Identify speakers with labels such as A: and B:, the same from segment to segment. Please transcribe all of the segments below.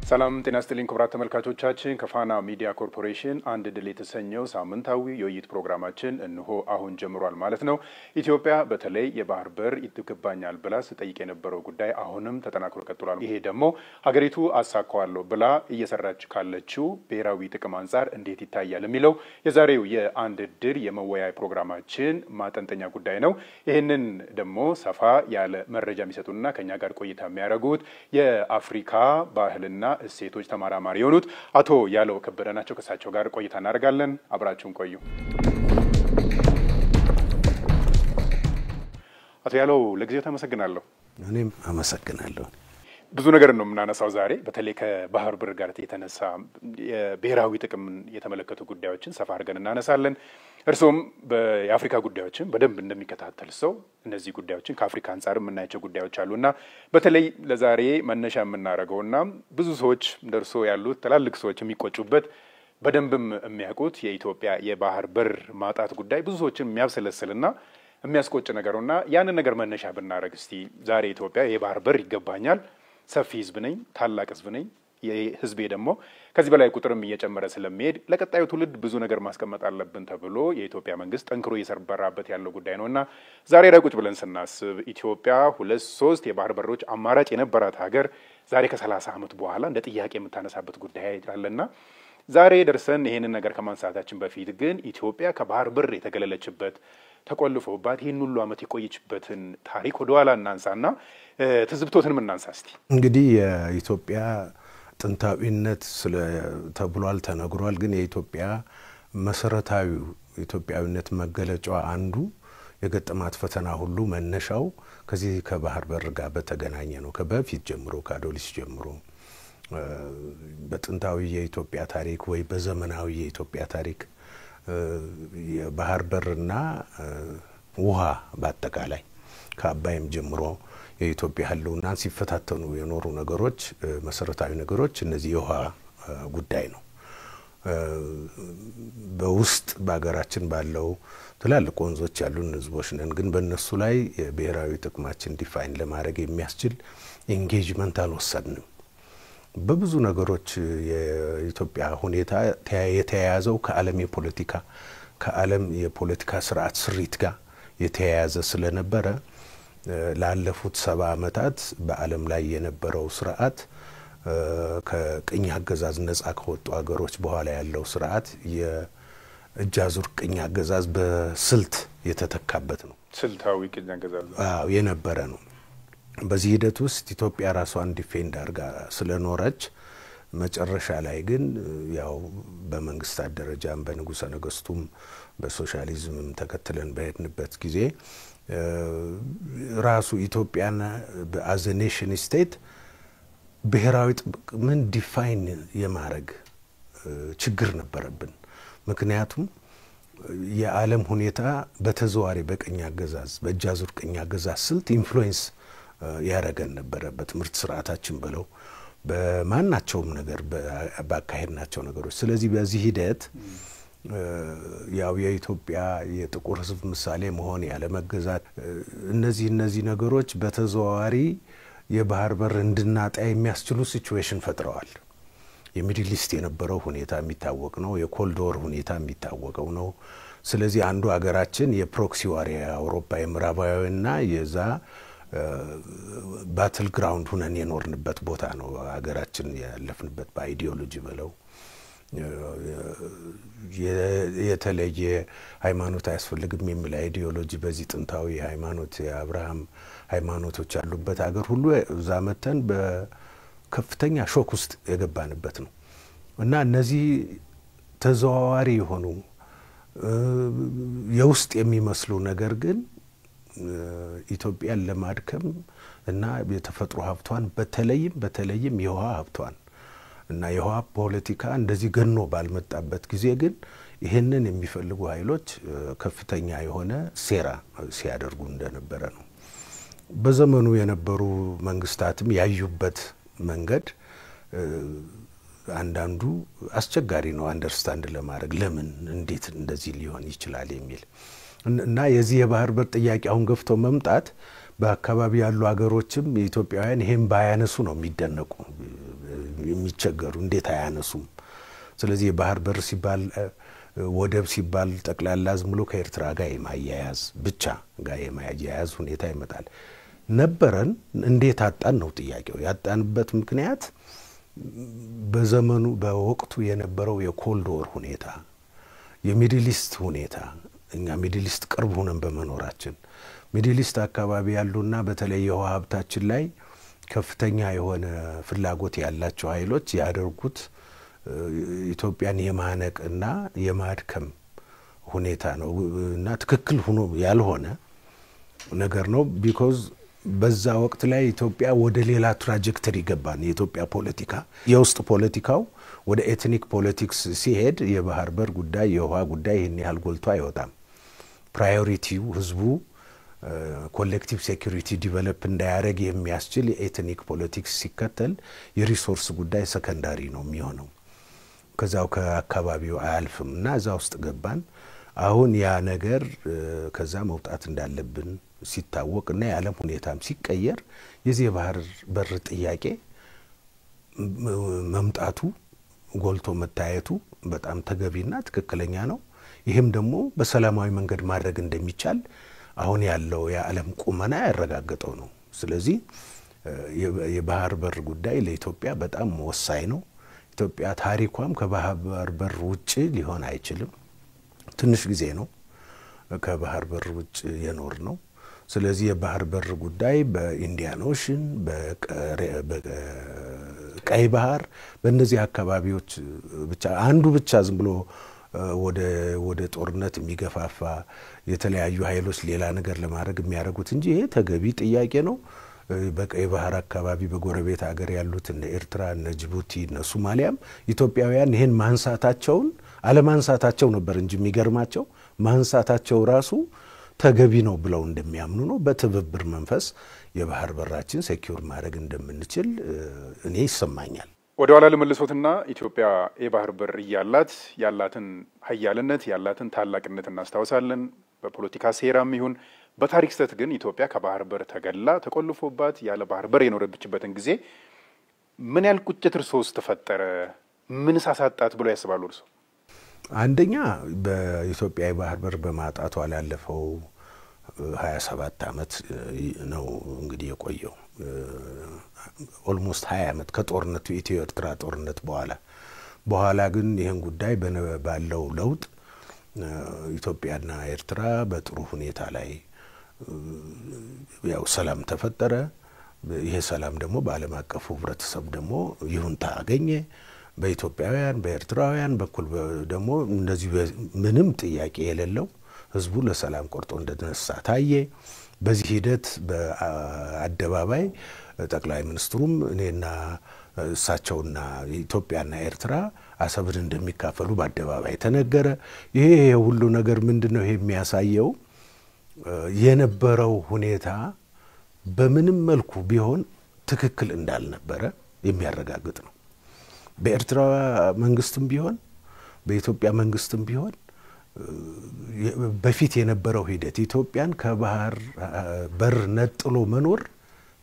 A: ሰላም ጤና ይስጥልኝ ክቡራት ተመልካቾቻችን ከፋና ሚዲያ ኮርፖሬሽን አንድ ድል የተሰኘው ሳምንታዊ የውይይት ፕሮግራማችን እንሆ አሁን ጀምሯል ማለት ነው። ኢትዮጵያ በተለይ የባህር በር ይገባኛል ብላ ስትጠይቅ የነበረው ጉዳይ አሁንም ተጠናክሮ ቀጥሏል። ይሄ ደግሞ ሀገሪቱ አሳካዋለሁ ብላ እየሰራች ካለችው ብሔራዊ ጥቅም አንፃር እንዴት ይታያል የሚለው የዛሬው የአንድ ድል የመወያያ ፕሮግራማችን ማጠንጠኛ ጉዳይ ነው። ይሄንን ደግሞ ሰፋ ያለ መረጃ የሚሰጡና ከኛ ጋር ቆይታ የሚያደርጉት የአፍሪካ ባህልና እሴቶች ተመራማሪ የሆኑት አቶ ያለው ከበደ ናቸው። ከሳቸው ጋር ቆይታ እናደርጋለን። አብራችሁን ቆዩ። አቶ ያለው ለጊዜው ተመሰግናለሁ።
B: እኔም አመሰግናለሁ። ብዙ
A: ነገር ነው የምናነሳው ዛሬ በተለይ ከባህር በር ጋር የተነሳ የብሔራዊ ጥቅም የተመለከቱ ጉዳዮችን ሰፋ አድርገን እናነሳለን። እርሶም በአፍሪካ ጉዳዮችን በደንብ እንደሚከታተል ሰው እነዚህ ጉዳዮችን ከአፍሪካ አንፃር የምናያቸው ጉዳዮች አሉና በተለይ ለዛሬ መነሻ የምናደርገውና ብዙ ሰዎች እንደርሶ ያሉት ትላልቅ ሰዎች የሚቆጩበት በደንብም የሚያውቁት የኢትዮጵያ የባህር በር ማጣት ጉዳይ ብዙ ሰዎችን የሚያብሰለስልና የሚያስቆጭ ነገርና ያንን ነገር መነሻ ብናደርግ እስቲ ዛሬ ኢትዮጵያ የባህር በር ይገባኛል ሰፊ ህዝብ ነኝ ታላቅ ህዝብ ነኝ የህዝቤ ደግሞ ከዚህ በላይ ቁጥርም እየጨመረ ስለሚሄድ ለቀጣዩ ትውልድ ብዙ ነገር ማስቀመጥ አለብን ተብሎ የኢትዮጵያ መንግስት ጠንክሮ እየሰራበት ያለው ጉዳይ ነውና ዛሬ ላይ ቁጭ ብለን ስናስብ ኢትዮጵያ 2-3 የባህር በሮች አማራጭ የነበራት ሀገር ዛሬ ከ30 ዓመት በኋላ እንደ ጥያቄ የምታነሳበት ጉዳይ አለና ዛሬ ደርሰን ይሄንን ነገር ከማንሳታችን በፊት ግን ኢትዮጵያ ከባህር በር የተገለለችበት ተቆልፎባት ይሄን ሁሉ አመት የቆየችበትን ታሪክ ወደኋላ እናንሳና ትዝብቶትንም እናንሳ እስቲ።
B: እንግዲህ የኢትዮጵያ ጥንታዊነት ስለ ተብሏል ተነግሯል። ግን የኢትዮጵያ መሰረታዊ ኢትዮጵያዊነት መገለጫው አንዱ የገጠማት ፈተና ሁሉ መነሻው ከዚህ ከባህር በር ጋር በተገናኘ ነው። ከበፊት ጀምሮ ከአዶሊስ ጀምሮ በጥንታዊ የኢትዮጵያ ታሪክ ወይ በዘመናዊ የኢትዮጵያ ታሪክ የባህር በርና ውሃ በአጠቃላይ ከአባይም ጀምሮ የኢትዮጵያ ህልውና ሲፈታተኑ የኖሩ ነገሮች መሰረታዊ ነገሮች እነዚህ የውሃ ጉዳይ ነው። በውስጥ በአገራችን ባለው ትላልቅ ወንዞች ያሉን ህዝቦች ነን። ግን በእነሱ ላይ የብሔራዊ ጥቅማችን ዲፋይን ለማድረግ የሚያስችል ኢንጌጅመንት አልወሰድንም። በብዙ ነገሮች የኢትዮጵያ ሁኔታ የተያያዘው ከዓለም የፖለቲካ ስርዓት ስሪት ጋር የተያያዘ ስለነበረ ላለፉት 70 ዓመታት በዓለም ላይ የነበረው ስርዓት ከቅኝ አገዛዝ ነፃ ከወጡ ሀገሮች በኋላ ያለው ስርዓት የእጃዙር ቅኝ አገዛዝ በስልት የተተካበት ነው።
A: ስልታዊ ቅኝ አገዛዝ
B: የነበረ ነው። በዚህ ሂደት ውስጥ ኢትዮጵያ ራሷን ዲፌንድ አድርጋ ስለኖረች መጨረሻ ላይ ግን ያው በመንግስታት ደረጃም በንጉሠ ነገስቱም በሶሻሊዝምም ተከትለን በሄድንበት ጊዜ ራሱ ኢትዮጵያን as a nation state ብሔራዊ ጥቅምን ዲፋይን የማድረግ ችግር ነበረብን። ምክንያቱም የዓለም ሁኔታ በተዘዋዋሪ በቅኝ አገዛዝ በእጃዙር ቅኝ አገዛዝ ስልት ኢንፍሉዌንስ ያረገን ነበር። በትምህርት ስርዓታችን ብለው በማናቸውም ነገር ባካሄድናቸው ነገሮች። ስለዚህ በዚህ ሂደት ያው የኢትዮጵያ የጥቁር ህዝብ ምሳሌ መሆን ያለ መገዛት እነዚህ ነገሮች በተዘዋዋሪ የባህር በር እንድናጣ የሚያስችሉ ሲቹዌሽን ፈጥረዋል። የሚድል ኢስት የነበረው ሁኔታ የሚታወቅ ነው። የኮልድ ዎር ሁኔታ የሚታወቀው ነው። ስለዚህ አንዱ ሀገራችን የፕሮክሲ ዋር የአውሮፓ የምዕራባዊና የዛ ባትል ግራውንድ ሆነን የኖርንበት ቦታ ነው። ሀገራችን ያለፍንበት በአይዲዮሎጂ ብለው የተለየ ሃይማኖት አያስፈልግም የሚል አይዲዮሎጂ በዚህ ጥንታዊ ሃይማኖት የአብርሃም ሃይማኖቶች ያሉበት ሀገር ሁሉ እዛ መተን በከፍተኛ ሾክ ውስጥ የገባንበት ነው እና እነዚህ ተዘዋዋሪ የሆኑ የውስጥ የሚመስሉ ነገር ግን ኢትዮጵያን ለማድከም እና የተፈጥሮ ሀብቷን በተለይም የውሃ ሀብቷን እና የውሃ ፖለቲካ እንደዚህ ገኖ ባልመጣበት ጊዜ ግን ይሄንን የሚፈልጉ ኃይሎች ከፍተኛ የሆነ ሴራ ሲያደርጉ እንደነበረ ነው። በዘመኑ የነበሩ መንግስታትም ያዩበት መንገድ አንዳንዱ አስቸጋሪ ነው አንደርስታንድ ለማድረግ ለምን እንዴት እንደዚህ ሊሆን ይችላል የሚል እና የዚህ የባህር በር ጥያቄ አሁን ገፍቶ መምጣት በአካባቢ ያሉ ሀገሮችም የኢትዮጵያውያን ይሄን ባያነሱ ነው የሚደነቁ የሚቸገሩ እንዴት አያነሱም ስለዚህ የባህር በር ሲባል ወደብ ሲባል ጠቅላላ ዝም ብሎ ከኤርትራ ጋር የማያያዝ ብቻ ጋር የማያያዝ ሁኔታ ይመጣል ነበረን እንዴት አጣን ነው ጥያቄው ያጣንበት ምክንያት በዘመኑ በወቅቱ የነበረው የኮልድ ወር ሁኔታ የሚድል ኢስት ሁኔታ እኛ ሚድል ኢስት ቅርብ ሆነን በመኖራችን ሚድል ኢስት አካባቢ ያሉና በተለይ የውሃ ሀብታችን ላይ ከፍተኛ የሆነ ፍላጎት ያላቸው ኃይሎች ያደርጉት ኢትዮጵያን የማነቅና የማድከም ሁኔታ ነው እና ትክክል ሆኖ ያልሆነ ነገር ነው ቢኮዝ በዛ ወቅት ላይ ኢትዮጵያ ወደ ሌላ ትራጀክተሪ ገባን የኢትዮጵያ ፖለቲካ የውስጥ ፖለቲካው ወደ ኤትኒክ ፖለቲክስ ሲሄድ የባህር በር ጉዳይ የውሃ ጉዳይ ይሄን ያህል ጎልቶ አይወጣም ፕራዮሪቲው ህዝቡ ኮሌክቲቭ ሴኩሪቲ ዲቨሎፕ እንዳያረግ የሚያስችል የኤትኒክ ፖለቲክስ ሲከተል የሪሶርስ ጉዳይ ሰከንዳሪ ነው የሚሆነው ከዛው ከአካባቢው አያልፍምና እዛ ውስጥ ገባን አሁን ያ ነገር ከዛ መውጣት እንዳለብን ሲታወቅና የዓለም ሁኔታም ሲቀየር የዚህ ባህር በር ጥያቄ መምጣቱ ጎልቶ መታየቱ በጣም ተገቢና ትክክለኛ ነው ይሄም ደግሞ በሰላማዊ መንገድ ማድረግ እንደሚቻል አሁን ያለው የዓለም ቁመና ያረጋግጠው ነው ስለዚህ የባህር በር ጉዳይ ለኢትዮጵያ በጣም ወሳኝ ነው ኢትዮጵያ ታሪኳም ከባህር በር ውጪ ሊሆን አይችልም ትንሽ ጊዜ ነው ከባህር በር ውጪ የኖር ነው ስለዚህ የባህር በር ጉዳይ በኢንዲያን ኦሽን በቀይ ባህር በእነዚህ አካባቢዎች ብቻ አንዱ ብቻ ዝም ብሎ ወደ ጦርነት የሚገፋፋ የተለያዩ ኃይሎች ሌላ ነገር ለማድረግ የሚያደርጉት እንጂ ይሄ ተገቢ ጥያቄ ነው በቀይ ባህር አካባቢ በጎረቤት ሀገር ያሉት እነ ኤርትራ እነ ጅቡቲ እነ ሶማሊያም ኢትዮጵያውያን ይሄን ማንሳታቸውን አለማንሳታቸው ነበር እንጂ የሚገርማቸው ማንሳታቸው ራሱ ተገቢ ነው ብለው እንደሚያምኑ ነው በትብብር መንፈስ የባህር በራችን ሴኩር ማድረግ እንደምንችል እኔ ይሰማኛል
A: ወደ ኋላ ለመልሶትና ኢትዮጵያ የባህር በር ያላትን ኃያልነት ያላትን ታላቅነት እናስታውሳለን በፖለቲካ ሴራም ይሁን በታሪክ ስህተት ግን ኢትዮጵያ ከባህር በር ተገላ ተቆልፎባት ያለ ባህር በር የኖረችበትን ጊዜ ምን ያህል ቁጭት እርሶስ ተፈጠረ ምን ሳሳጣት ብሎ ያስባሉ እርሶ
B: አንደኛ በኢትዮጵያ የባህር በር በማጣቷ ያለፈው 27 አመት ነው እንግዲህ የቆየው ኦልሞስት 20 አመት ከጦርነቱ ኢትዮ ኤርትራ ጦርነት በኋላ ግን ይሄን ጉዳይ ባለው ለውጥ ኢትዮጵያና ኤርትራ በጥሩ ሁኔታ ላይ ያው ሰላም ተፈጠረ ይሄ ሰላም ደግሞ በዓለም አቀፉ ህብረተሰብ ደግሞ ይሁንታ አገኘ በኢትዮጵያውያን በኤርትራውያን በኩል ደግሞ እንደዚህ ምንም ጥያቄ የሌለው ህዝቡ ለሰላም ቆርጦ እንደተነሳ ታየ በዚህ ሂደት በአደባባይ ጠቅላይ ሚኒስትሩም እኔና እሳቸውና ኢትዮጵያና ኤርትራ አሰብን እንደሚካፈሉ በአደባባይ ተነገረ ይሄ ሁሉ ነገር ምንድነው ይሄ የሚያሳየው የነበረው ሁኔታ በምንም መልኩ ቢሆን ትክክል እንዳልነበረ የሚያረጋግጥ ነው በኤርትራ መንግስትም ቢሆን በኢትዮጵያ መንግስትም ቢሆን በፊት የነበረው ሂደት ኢትዮጵያን ከባህር በር ነጥሎ መኖር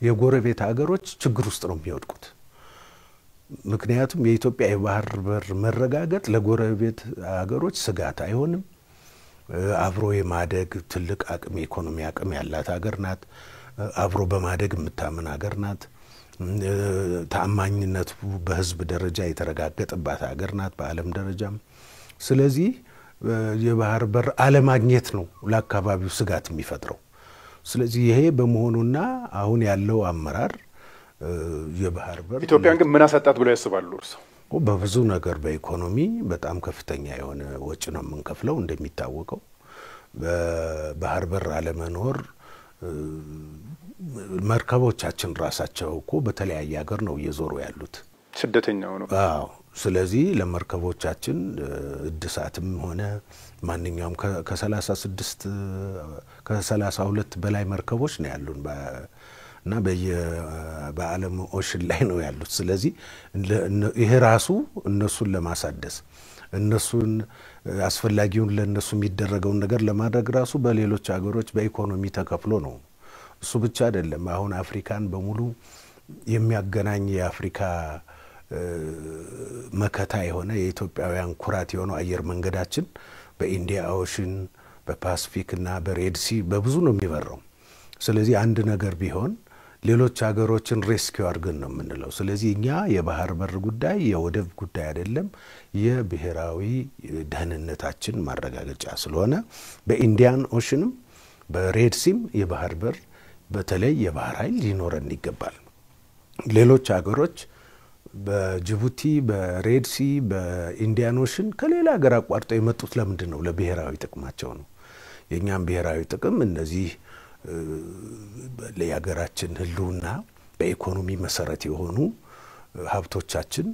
B: የጎረቤት ሀገሮች ችግር ውስጥ ነው የሚወድቁት ምክንያቱም የኢትዮጵያ የባህር በር መረጋገጥ ለጎረቤት ሀገሮች ስጋት አይሆንም አብሮ የማደግ ትልቅ አቅም ኢኮኖሚ አቅም ያላት ሀገር ናት አብሮ በማደግ የምታመን ሀገር ናት ተአማኝነቱ በህዝብ ደረጃ የተረጋገጠባት ሀገር ናት በዓለም ደረጃም ስለዚህ የባህር በር አለማግኘት ነው ለአካባቢው ስጋት የሚፈጥረው ስለዚህ ይሄ በመሆኑና አሁን ያለው አመራር የባህር በር
A: ኢትዮጵያን ግን ምን አሳጣት ብለው ያስባሉ እርሶ
B: በብዙ ነገር በኢኮኖሚ በጣም ከፍተኛ የሆነ ወጪ ነው የምንከፍለው እንደሚታወቀው በባህር በር አለመኖር መርከቦቻችን ራሳቸው እኮ በተለያየ ሀገር ነው እየዞሩ ያሉት
A: ስደተኛው ነው
B: አዎ ስለዚህ ለመርከቦቻችን እድሳትም ሆነ ማንኛውም ከ36 ከ32 በላይ መርከቦች ነው ያሉን እና በዓለም ኦሽን ላይ ነው ያሉት ስለዚህ ይሄ ራሱ እነሱን ለማሳደስ እነሱን አስፈላጊውን ለነሱ የሚደረገው ነገር ለማድረግ ራሱ በሌሎች ሀገሮች በኢኮኖሚ ተከፍሎ ነው እሱ ብቻ አይደለም አሁን አፍሪካን በሙሉ የሚያገናኝ የአፍሪካ መከታ የሆነ የኢትዮጵያውያን ኩራት የሆነው አየር መንገዳችን በኢንዲያ ኦሽን በፓሲፊክ እና በሬድ ሲ በብዙ ነው የሚበረው ስለዚህ አንድ ነገር ቢሆን ሌሎች ሀገሮችን ሬስኪው አድርገን ነው የምንለው ስለዚህ እኛ የባህር በር ጉዳይ የወደብ ጉዳይ አይደለም የብሔራዊ ደህንነታችን ማረጋገጫ ስለሆነ በኢንዲያን ኦሽንም በሬድ ሲም የባህር በር በተለይ የባህር ኃይል ሊኖረን ይገባል ሌሎች ሀገሮች በጅቡቲ በሬድ ሲ በኢንዲያን ኦሽን ከሌላ ሀገር አቋርጠው የመጡት ለምንድን ነው ለብሔራዊ ጥቅማቸው ነው የኛም ብሔራዊ ጥቅም እነዚህ ለሀገራችን ህልውና በኢኮኖሚ መሰረት የሆኑ ሀብቶቻችን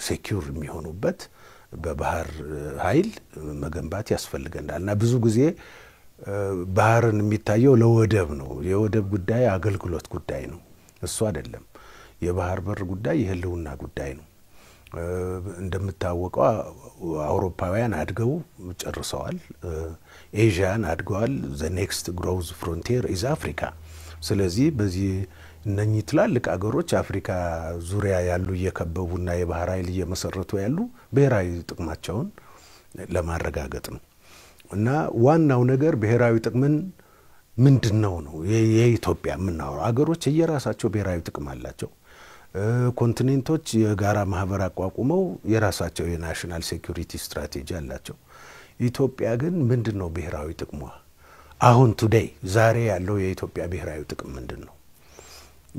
B: ሴኩር የሚሆኑበት በባህር ኃይል መገንባት ያስፈልገናልና ብዙ ጊዜ ባህርን የሚታየው ለወደብ ነው የወደብ ጉዳይ አገልግሎት ጉዳይ ነው እሱ አይደለም የባህር በር ጉዳይ የህልውና ጉዳይ ነው እንደምታወቀው አውሮፓውያን አድገው ጨርሰዋል ኤዥያን አድገዋል the next growth frontier is Africa ስለዚህ በዚህ እነኚህ ትላልቅ አገሮች አፍሪካ ዙሪያ ያሉ የከበቡና የባህር ኃይል እየመሰረቱ ያሉ ብሔራዊ ጥቅማቸውን ለማረጋገጥ ነው እና ዋናው ነገር ብሔራዊ ጥቅምን ምንድነው ነው የኢትዮጵያ ምናወራው አገሮች የራሳቸው ብሔራዊ ጥቅም አላቸው ኮንቲኔንቶች የጋራ ማህበር አቋቁመው የራሳቸው የናሽናል ሴኩሪቲ ስትራቴጂ አላቸው ኢትዮጵያ ግን ምንድነው ብሔራዊ ጥቅሟ አሁን ቱዴይ ዛሬ ያለው የኢትዮጵያ ብሔራዊ ጥቅም ምንድነው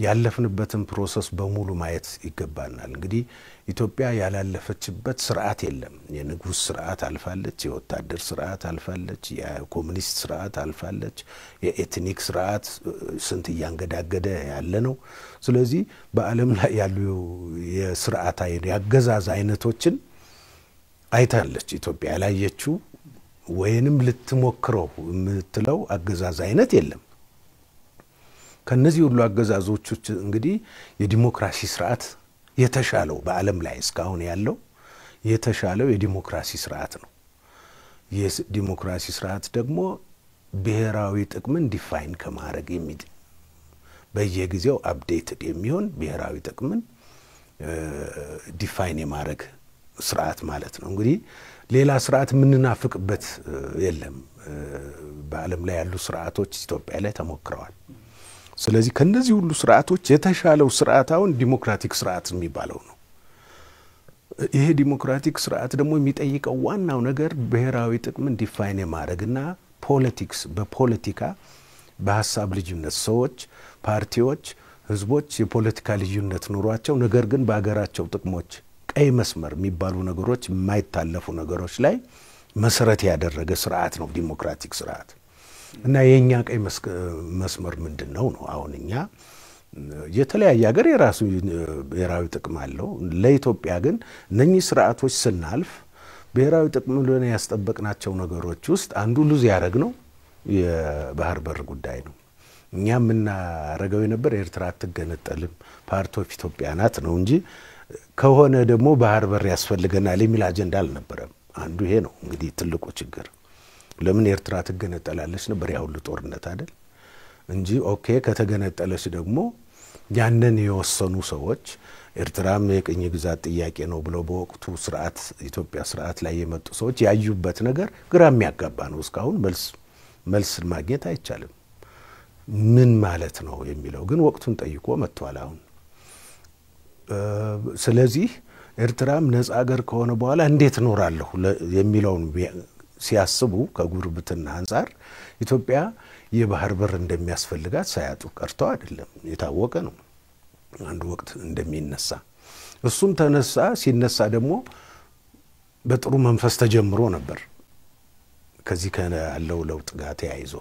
B: ያለፍንበትን ፕሮሰስ በሙሉ ማየት ይገባናል እንግዲህ ኢትዮጵያ ያላለፈችበት ስርዓት የለም የንጉስ ስርዓት አልፋለች የወታደር ስርዓት አልፋለች የኮሙኒስት ስርዓት አልፋለች የኤትኒክ ስርዓት ስንት ያንገዳገደ ያለ ነው ስለዚህ በአለም ላይ ያሉ የስርዓት ያገዛዝ አይነቶችን አይታለች ኢትዮጵያ ያላየችው ወይንም ልትሞክረው የምትለው አገዛዝ አይነት የለም ከነዚህ ሁሉ አገዛዞች እንግዲህ የዲሞክራሲ ስርዓት የተሻለው በአለም ላይ እስካሁን ያለው የተሻለው የዲሞክራሲ ስርዓት ነው የዲሞክራሲ ስርዓት ደግሞ ብሔራዊ ጥቅምን ዲፋይን ከማድረግ የሚድ በየጊዜው አፕዴትድ የሚሆን ብሔራዊ ጥቅምን ዲፋይን የማድረግ ስርዓት ማለት ነው እንግዲህ ሌላ ስርዓት ምንናፍቅበት የለም በአለም ላይ ያሉ ስርዓቶች ኢትዮጵያ ላይ ተሞክረዋል ስለዚህ ከነዚህ ሁሉ ስርዓቶች የተሻለው ስርዓታውን ዲሞክራቲክ ስርዓት የሚባለው ነው ይሄ ዲሞክራቲክ ስርዓት ደግሞ የሚጠይቀው ዋናው ነገር ብሔራዊ ጥቅምን ዲፋይን የማድረግና ፖለቲክስ በፖለቲካ በሐሳብ ልዩነት ሰዎች ፓርቲዎች ህዝቦች የፖለቲካ ልዩነት ኑሯቸው ነገር ግን በአገራቸው ጥቅሞች ቀይ መስመር የሚባሉ ነገሮች የማይታለፉ ነገሮች ላይ መሰረት ያደረገ ስርዓት ነው ዲሞክራቲክ ስርዓት እና የኛ ቀይ መስመር ምንድነው ነው አሁን እኛ የተለያየ ሀገር የራሱ ብሔራዊ ጥቅም አለው ለኢትዮጵያ ግን እነኚህ ስርዓቶች ስናልፍ ብሔራዊ ጥቅም ለሆነ ያስጠበቅናቸው ነገሮች ውስጥ አንዱ ሉዝ ያረግነው የባህር በር ጉዳይ ነው እኛም እናረጋው የነበር ኤርትራ አትገነጠልም ፓርት ኦፍ ኢትዮጵያ ናት ነው እንጂ ከሆነ ደግሞ ባህር በር ያስፈልገናል የሚል አጀንዳ አልነበረም አንዱ ይሄ ነው እንግዲህ ትልቁ ችግር ለምን ኤርትራ ትገነጠላለች ነበር ያው ሁሉ ጦርነት አይደል እንጂ ኦኬ ከተገነጠለች ደግሞ ያንን የወሰኑ ሰዎች ኤርትራም የቅኝ ግዛት ጥያቄ ነው ብለው በወቅቱ ስርዓት ኢትዮጵያ ስርዓት ላይ የመጡ ሰዎች ያዩበት ነገር ግራም ያጋባ ነው እስካሁን መልስ ማግኘት አይቻልም ምን ማለት ነው የሚለው ግን ወቅቱን ጠይቆ መጥቷል አሁን ስለዚህ ኤርትራም ነፃ ሀገር ከሆነ በኋላ እንዴት ኖራለሁ የሚለው ሲያስቡ ከጉርብትና አንፃር ኢትዮጵያ የባህር በር እንደሚያስፈልጋት ሳያጡ ቀርተው አይደለም የታወቀ ነው አንድ ወቅት እንደሚነሳ እሱም ተነሳ ሲነሳ ደግሞ በጥሩ መንፈስ ተጀምሮ ነበር ከዚህ ያለው ለውጥ ጋር ተያይዞ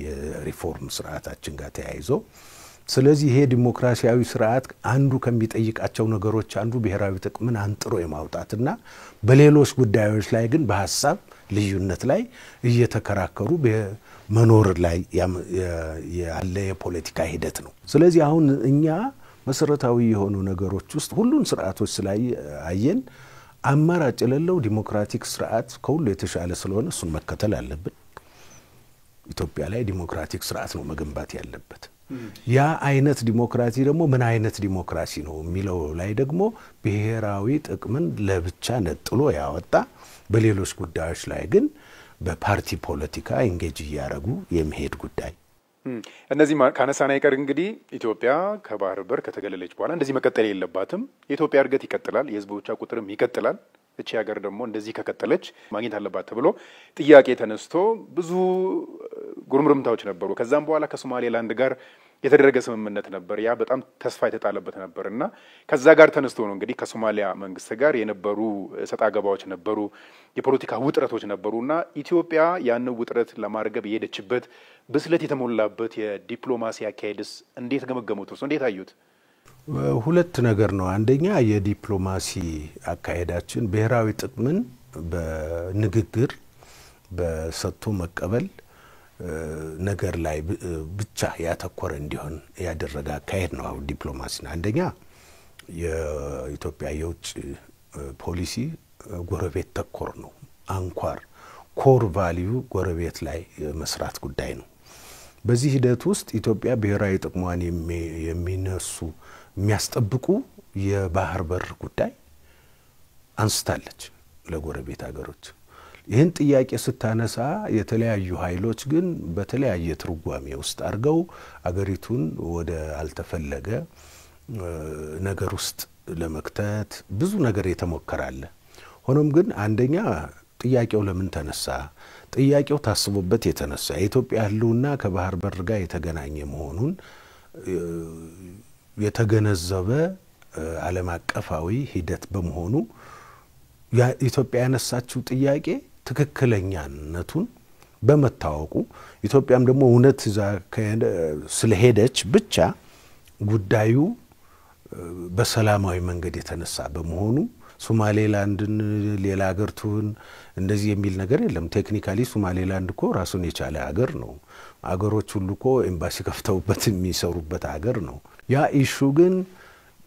B: የሪፎርም ስርዓታችን ጋር ተያይዞ ስለዚህ ይሄ ዲሞክራሲያዊ ስርዓት አንዱ ከሚጠይቃቸው ነገሮች አንዱ ብሔራዊ ጥቅምን አንጥሮ የማውጣትና በሌሎች ጉዳዮች ላይ ግን በሐሳብ ልዩነት ላይ እየተከራከሩ በመኖር ላይ ያለ የፖለቲካ ሂደት ነው ስለዚህ አሁን እኛ መሰረታዊ የሆኑ ነገሮች ውስጥ ሁሉን ስርዓቶች ላይ አየን አማራጭ ለለው ዲሞክራቲክ ስርዓት ከሁሉ የተሻለ ስለሆነ እሱን መከተል አለብን ኢትዮጵያ ላይ ዲሞክራቲክ ስርዓት ነው መገንባት ያለበት። ያ አይነት ዲሞክራሲ ደግሞ ምን አይነት ዲሞክራሲ ነው የሚለው ላይ ደግሞ ብሔራዊ ጥቅምን ለብቻ ነጥሎ ያወጣ፣ በሌሎች ጉዳዮች ላይ ግን በፓርቲ ፖለቲካ ኢንጌጅ ያረጉ የሚሄድ ጉዳይ።
A: እነዚህ ካነሳና ይቀር እንግዲህ ኢትዮጵያ ከባህር በር ከተገለለች በኋላ እንደዚህ መቀጠል የለባትም። የኢትዮጵያ እድገት ይቀጥላል፣ የህዝቦቿ ቁጥርም ይቀጥላል። እቺ ሀገር ደግሞ እንደዚህ ከቀጠለች ማግኘት አለባት ተብሎ ጥያቄ ተነስቶ ብዙ ጉርምርምታዎች ነበሩ። ከዛም በኋላ ከሶማሌላንድ ጋር የተደረገ ስምምነት ነበር። ያ በጣም ተስፋ የተጣለበት ነበርና ከዛ ጋር ተነስቶ ነው እንግዲህ ከሶማሊያ መንግስት ጋር የነበሩ ሰጣ ገባዎች ነበሩ፣ የፖለቲካ ውጥረቶች ነበሩና ኢትዮጵያ ያን ውጥረት ለማርገብ የሄደችበት ብስለት የተሞላበት የዲፕሎማሲ አካሄድስ እንዴት ገመገሙት? እንዴት አዩት?
B: ሁለት ነገር ነው። አንደኛ የዲፕሎማሲ አካሄዳችን ብሔራዊ ጥቅምን በንግግር በሰጥቶ መቀበል ነገር ላይ ብቻ ያተኮረ እንዲሆን ያደረገ አካሄድ ነው ዲፕሎማሲ። አንደኛ የኢትዮጵያ የውጭ ፖሊሲ ጎረቤት ተኮር ነው። አንኳር ኮር ቫልዩ ጎረቤት ላይ መስራት ጉዳይ ነው። በዚህ ሂደት ውስጥ ኢትዮጵያ ብሔራዊ ጥቅሟን የሚነሱ የሚያስጠብቁ የባህር በር ጉዳይ አንስታለች ለጎረቤት ሀገሮች። ይህን ጥያቄ ስታነሳ የተለያዩ ኃይሎች ግን በተለያየ ትርጓሜ ውስጥ አድርገው አገሪቱን ወደ አልተፈለገ ነገር ውስጥ ለመክተት ብዙ ነገር የተሞከራለ። ሆኖም ግን አንደኛ ጥያቄው ለምን ተነሳ? ጥያቄው ታስቦበት የተነሳ የኢትዮጵያ ህልውና ከባህር በር ጋር የተገናኘ መሆኑን የተገነዘበ ዓለም አቀፋዊ ሂደት በመሆኑ ኢትዮጵያ ያነሳችው ጥያቄ ትክክለኛነቱን በመታወቁ ኢትዮጵያም ደግሞ እውነት ስለሄደች ብቻ ጉዳዩ በሰላማዊ መንገድ የተነሳ በመሆኑ ሶማሌላንድን ሌላ ሀገር ትሁን እንደዚህ የሚል ነገር የለም። ቴክኒካሊ ሶማሌላንድ እኮ ራሱን የቻለ ሀገር ነው። አገሮች ሁሉ እኮ ኤምባሲ ከፍተውበት የሚሰሩበት ሀገር ነው። ያ ኢሹ ግን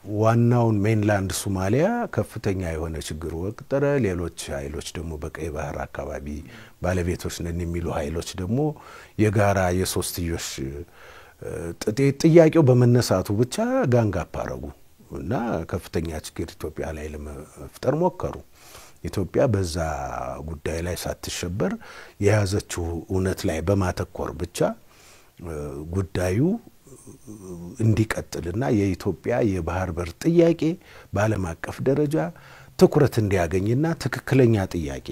B: ዋናውን ሜንላንድ ሶማሊያ ከፍተኛ የሆነ ችግር ወቅጠረ። ሌሎች ኃይሎች ደግሞ በቀይ ባህር አካባቢ ባለቤቶች ነን የሚሉ ኃይሎች ደግሞ የጋራ የሶስትዮሽ ጥያቄው በመነሳቱ ብቻ ጋንግ አፓረጉ እና ከፍተኛ ችግር ኢትዮጵያ ላይ ለመፍጠር ሞከሩ። ኢትዮጵያ በዛ ጉዳይ ላይ ሳትሸበር የያዘችው እውነት ላይ በማተኮር ብቻ ጉዳዩ እንዲቀጥልና የኢትዮጵያ የባህር በር ጥያቄ በዓለም አቀፍ ደረጃ ትኩረት እንዲያገኝና ትክክለኛ ጥያቄ፣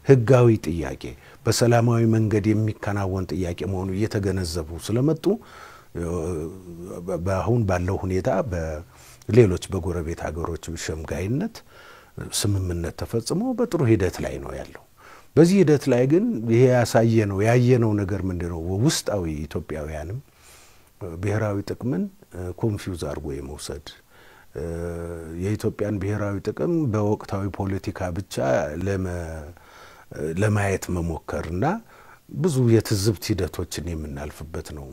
B: ህጋዊ ጥያቄ፣ በሰላማዊ መንገድ የሚከናወን ጥያቄ መሆኑ እየተገነዘቡ ስለመጡ በአሁን ባለው ሁኔታ በሌሎች በጎረቤት ሀገሮች ሸምጋይነት ስምምነት ተፈጽሞ በጥሩ ሂደት ላይ ነው ያለው። በዚህ ሂደት ላይ ግን ይሄ ያየነው ነገር ምንድነው? ውስጣዊ ኢትዮጵያውያንም ብሔራዊ ጥቅምን ኮንፊውዝ አድርጎ የመውሰድ የኢትዮጵያን ብሔራዊ ጥቅም በወቅታዊ ፖለቲካ ብቻ ለማየት መሞከርና ብዙ የትዝብት ሂደቶችን የምናልፍበት ነው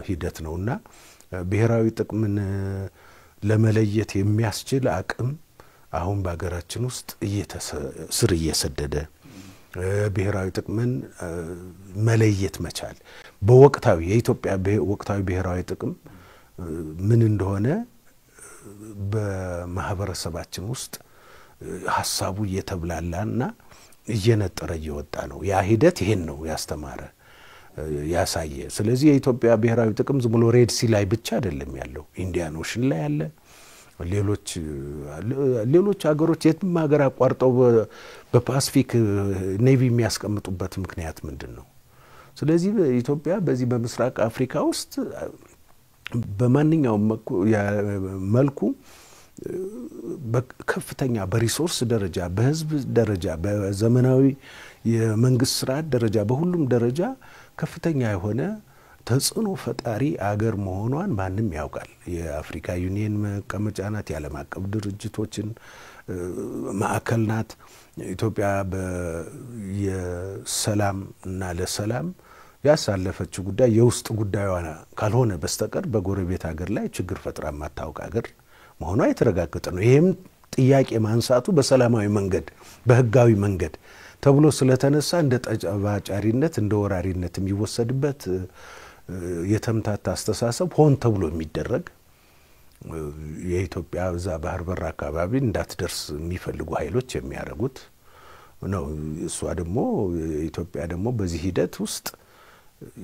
B: ሂደት ነውና ብሔራዊ ጥቅምን ለመለየት የሚያስችል አቅም አሁን በአገራችን ውስጥ ስር እየሰደደ ብሔራዊ ጥቅምን መለየት መቻል በወቅታዊ የኢትዮጵያ ወቅታዊ ብሔራዊ ጥቅም ምን እንደሆነ በማህበረሰባችን ውስጥ ሐሳቡ እየተብላላና እየነጠረ እየወጣ ነው። ያ ሂደት ይሄን ነው ያስተማረ ያሳየ። ስለዚህ የኢትዮጵያ ብሔራዊ ጥቅም ዝም ብሎ ሬድ ሲ ላይ ብቻ አይደለም ያለው፣ ኢንዲያን ኦሽን ላይ ያለ ሌሎች ሀገሮች የትም ሀገር አቋርጠው በፓሲፊክ ኔቪ የሚያስቀምጡበት ምክንያት ምንድነው? ስለዚህ ኢትዮጵያ በዚህ በምስራቅ አፍሪካ ውስጥ በማንኛውም መልኩ በከፍተኛ በሪሶርስ ደረጃ፣ በህዝብ ደረጃ፣ በዘመናዊ የመንግስት ስርዓት ደረጃ፣ በሁሉም ደረጃ ከፍተኛ የሆነ ተጽዕኖ ፈጣሪ አገር መሆኗን ማንም ያውቃል። የአፍሪካ ዩኒየን መቀመጫ ናት። የዓለም አቀፍ ድርጅቶችን ማዕከል ናት። ኢትዮጵያ የሰላም እና ለሰላም ያሳለፈችው ጉዳይ የውስጥ ጉዳዩዋ ካልሆነ በስተቀር በጎረቤት ሀገር ላይ ችግር ፈጥራ ማታውቅ ሀገር መሆኗ የተረጋገጠ ነው። ይሄም ጥያቄ ማንሳቱ በሰላማዊ መንገድ በህጋዊ መንገድ ተብሎ ስለተነሳ እንደ ጠባጫሪነት እንደ ወራሪነት የሚወሰድበት የተምታታ አስተሳሰብ ሆን ተብሎ የሚደረግ የኢትዮጵያ ዛ ባህር በር አካባቢ እንዳትደርስ የሚፈልጉ ኃይሎች የሚያደርጉት ነው። እሷ ደግሞ ኢትዮጵያ ደግሞ በዚህ ሂደት ውስጥ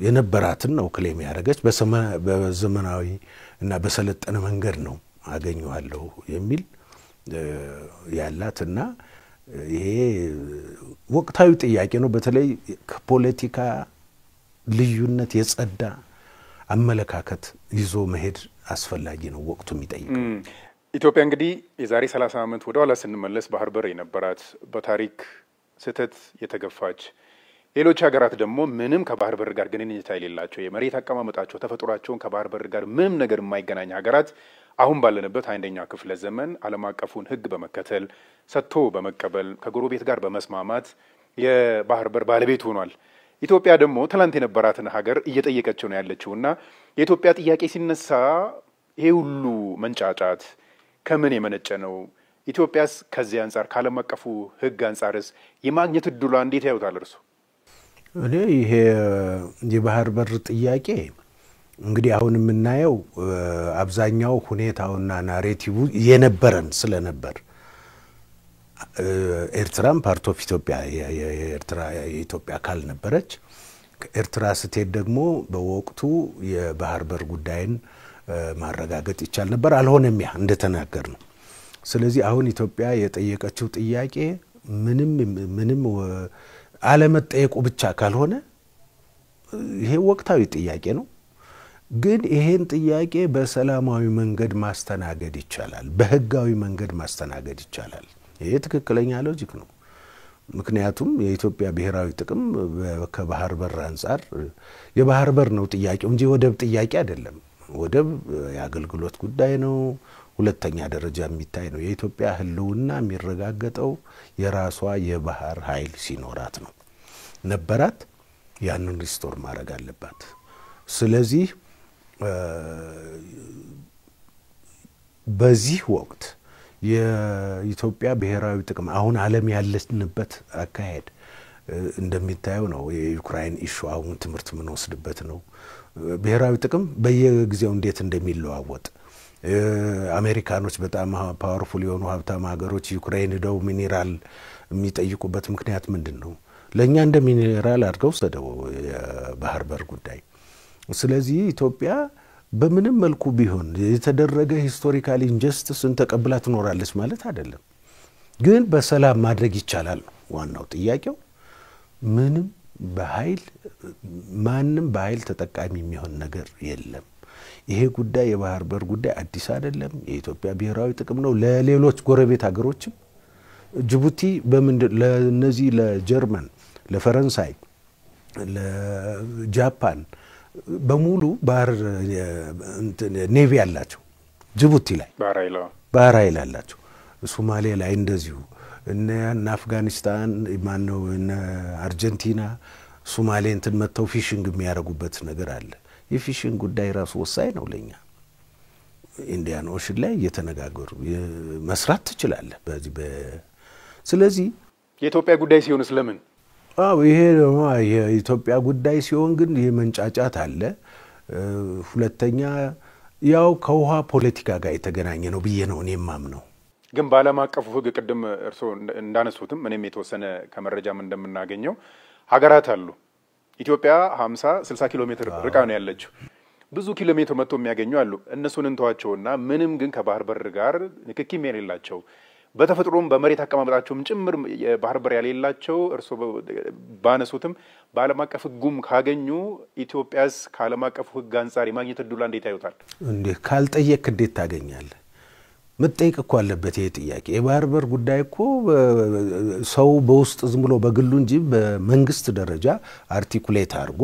B: የነበራትን ነው ክሌም ያደረገች በዘመናዊ እና በሰለጠነ መንገድ ነው አገኘዋለሁ የሚል ያላትና ይሄ ወቅታዊ ጥያቄ ነው። በተለይ ከፖለቲካ ልዩነት የጸዳ አመለካከት ይዞ መሄድ አስፈላጊ ነው ወቅቱ የሚጠይቀው።
A: ኢትዮጵያ እንግዲህ የዛሬ 30 ዓመት ወደ ኋላ ስንመለስ ባህር በር የነበራት በታሪክ ስህተት የተገፋች ሌሎች ሀገራት ደግሞ ምንም ከባህር በር ጋር ግንኙነት የሌላቸው የመሬት አቀማመጣቸው ተፈጥሯቸውን ከባህር በር ጋር ምንም ነገር የማይገናኝ ሀገራት አሁን ባለንበት አንደኛው ክፍለ ዘመን ዓለም አቀፉን ሕግ በመከተል ሰጥቶ በመቀበል ከጎረቤት ጋር በመስማማት የባህር በር ባለቤት ሆኗል። ኢትዮጵያ ደግሞ ትላንት የነበራትን ሀገር እየጠየቀችው ነው ያለችውና የኢትዮጵያ ጥያቄ ሲነሳ ይሄ ሁሉ መንጫጫት ከምን የመነጨ ነው? ኢትዮጵያስ ከዚህ አንፃር ከዓለም አቀፉ ሕግ አንፃርስ የማግኘት እድሏ እንዴት ያዩታል እርሱ?
B: እኔ ይሄ የባህር በር ጥያቄ እንግዲህ አሁን የምናየው አብዛኛው ሁኔታውና ናሬቲቭ የነበረን ስለነበር ኤርትራም ፓርት ኦፍ ኢትዮጵያ የኤርትራ የኢትዮጵያ አካል ነበረች። ኤርትራ ስትሄድ ደግሞ በወቅቱ የባህር በር ጉዳይን ማረጋገጥ ይቻል ነበር። አልሆነም ያ እንደተናገር ነው። ስለዚህ አሁን ኢትዮጵያ የጠየቀችው ጥያቄ ምንም አለመጠየቁ ብቻ ካልሆነ ይሄ ወቅታዊ ጥያቄ ነው። ግን ይሄን ጥያቄ በሰላማዊ መንገድ ማስተናገድ ይቻላል፣ በህጋዊ መንገድ ማስተናገድ ይቻላል። ይሄ ትክክለኛ ሎጂክ ነው። ምክንያቱም የኢትዮጵያ ብሔራዊ ጥቅም ከባህር በር አንፃር የባህር በር ነው ጥያቄው እንጂ ወደብ ጥያቄ አይደለም። ወደብ የአገልግሎት ጉዳይ ነው፣ ሁለተኛ ደረጃ የሚታይ ነው። የኢትዮጵያ ህልውና የሚረጋገጠው የራሷ የባህር ኃይል ሲኖራት ነው። ነበራት፣ ያንን ሪስቶር ማድረግ አለባት። ስለዚህ በዚህ ወቅት የኢትዮጵያ ብሔራዊ ጥቅም አሁን ዓለም ያለንበት አካሄድ እንደሚታየው ነው። የዩክራይን ኢሹ አሁን ትምህርት ምን ወስድበት ነው። ብሔራዊ ጥቅም በየጊዜው እንዴት እንደሚለዋወጥ አሜሪካኖች በጣም ፓወርፉል የሆኑ ሀብታም ሀገሮች ዩክራይን ሄደው ሚኔራል የሚጠይቁበት ምክንያት ምንድነው? ለኛ እንደ ሚኔራል አድርገው ሰደው የባህር በር ጉዳይ። ስለዚህ ኢትዮጵያ በምንም መልኩ ቢሆን የተደረገ ሂስቶሪካል ኢንጀስቲስን ተቀብላ ትኖራለች ማለት አይደለም። ግን በሰላም ማድረግ ይቻላል ዋናው ጥያቄው። ምንም በኃይል ማንም በኃይል ተጠቃሚ የሚሆን ነገር የለም። ይሄ ጉዳይ የባህር በር ጉዳይ አዲስ አይደለም። የኢትዮጵያ ብሔራዊ ጥቅም ነው። ለሌሎች ጎረቤት ሀገሮችም ጅቡቲ ለነዚህ ለጀርመን፣ ለፈረንሳይ፣ ለጃፓን በሙሉ ባህር ኔቪ ያላቸው ጅቡቲ ላይ ባህር ኃይል አላቸው። ሶማሌ ላይ እንደዚሁ እነ አፍጋኒስታን ማነው እነ አርጀንቲና ሶማሌ እንትን መተው ፊሽንግ የሚያደርጉበት ነገር አለ። የፊሽንግ ጉዳይ ራሱ ወሳኝ ነው ለኛ። ኢንዲያን ኦሽን ላይ እየተነጋገሩ መስራት ትችላለህ በዚህ ስለዚህ
A: የኢትዮጵያ ጉዳይ ሲሆን ስለምን
B: ይሄ ነው የኢትዮጵያ ጉዳይ ሲሆን ግን የመንጫጫት አለ። ሁለተኛ ያው ከውሃ ፖለቲካ ጋር የተገናኘ ነው ብዬ ነው እኔ የማምነው።
A: ግን በዓለም አቀፉ ሕግ ቅድም እርሶ እንዳነሱትም እኔም የተወሰነ ከመረጃም እንደምናገኘው ሀገራት አሉ። ኢትዮጵያ 50-60 ኪሎ ሜትር ርቃ ነው ያለችው። ብዙ ኪሎ ሜትር መጥቶ የሚያገኙ አሉ። እነሱን እንተዋቸውና ምንም ግን ከባህር በር ጋር ንክኪ የሌላቸው በተፈጥሮም በመሬት አቀማመጣቸውም ጭምር የባህር በር ያሌላቸው እርሶ ባነሱትም በዓለም አቀፍ ሕጉም ካገኙ ኢትዮጵያስ ከዓለም አቀፉ ሕግ አንፃር የማግኘት እድሏ እንዴት ያዩታል?
B: እንዴ ካልጠየቅ እንዴት ታገኛለህ? መጠየቅ እኮ አለበት ይሄ ጥያቄ። የባህር በር ጉዳይ እኮ ሰው በውስጥ ዝም ብሎ በግሉ እንጂ በመንግስት ደረጃ አርቲኩሌት አድርጎ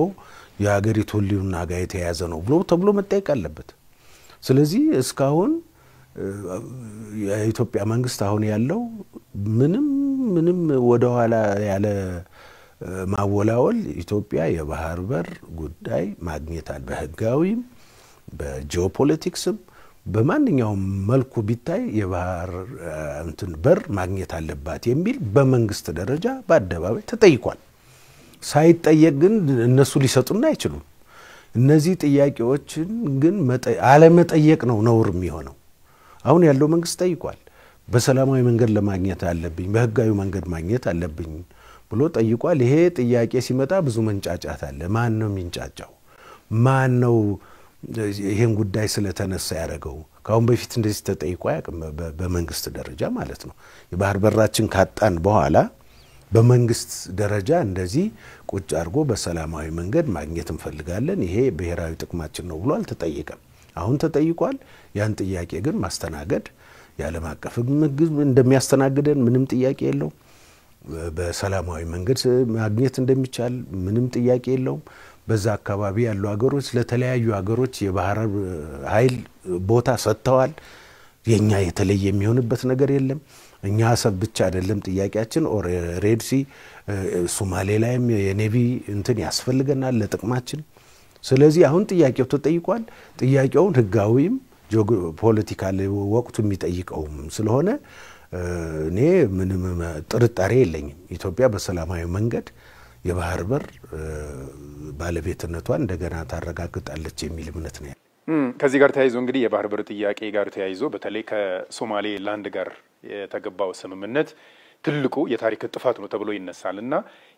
B: የሀገሪቱ ህልውና ጋር የተያያዘ ነው ብሎ ተብሎ መጠየቅ አለበት። ስለዚህ እስካሁን የኢትዮጵያ መንግስት አሁን ያለው ምንም ወደ ኋላ ያለ ማወላወል ኢትዮጵያ የባህር በር ጉዳይ ማግኘት አለ። በህጋዊም በጂኦፖለቲክስም በማንኛውም መልኩ ቢታይ የባህር በር ማግኘት አለባት የሚል በመንግስት ደረጃ በአደባባይ ተጠይቋል። ሳይጠየቅ ግን እነሱ ሊሰጡና አይችሉም። እነዚህ ጥያቄዎችን ግን አለመጠየቅ ነው ነውር የሚሆነው። አሁን ያለው መንግስት ጠይቋል። በሰላማዊ መንገድ ለማግኘት አለብኝ፣ በህጋዊ መንገድ ማግኘት አለብኝ ብሎ ጠይቋል። ይሄ ጥያቄ ሲመጣ ብዙ መንጫጫት አለ። ማን ነው የሚንጫጫው? ማን ነው ይሄን ጉዳይ ስለተነሳ ያደረገው? ካሁን በፊት እንደዚህ ተጠይቆ አያውቅም፣ በመንግስት ደረጃ ማለት ነው። የባህር በራችን ካጣን በኋላ በመንግስት ደረጃ እንደዚህ ቁጭ አድርጎ በሰላማዊ መንገድ ማግኘት እንፈልጋለን፣ ይሄ ብሔራዊ ጥቅማችን ነው ብሎ አልተጠየቀም። አሁን ተጠይቋል። ያን ጥያቄ ግን ማስተናገድ የዓለም አቀፍ ሕግ እንደሚያስተናግደን ምንም ጥያቄ የለውም። በሰላማዊ መንገድ ማግኘት እንደሚቻል ምንም ጥያቄ የለውም። በዛ አካባቢ ያሉ ሀገሮች ለተለያዩ ሀገሮች የባህር ኃይል ቦታ ሰጥተዋል። የኛ የተለየ የሚሆንበት ነገር የለም። እኛ አሰብ ብቻ አይደለም ጥያቄያችን፣ ሬድሲ ሶማሌ ላይም የኔቪ እንትን ያስፈልገናል ለጥቅማችን። ስለዚህ አሁን ጥያቄው ተጠይቋል። ጥያቄውን ህጋዊም ፖለቲካል ወቅቱ የሚጠይቀውም ስለሆነ እኔ ምንም ጥርጣሬ የለኝም። ኢትዮጵያ በሰላማዊ መንገድ የባህር በር ባለቤትነቷን እንደገና ታረጋግጣለች የሚል እምነት ነው።
A: ከዚህ ጋር ተያይዞ እንግዲህ የባህር በር ጥያቄ ጋር ተያይዞ በተለይ ከሶማሌ ላንድ ጋር የተገባው ስምምነት ትልቁ የታሪክ ጥፋት ነው ተብሎ ይነሳልና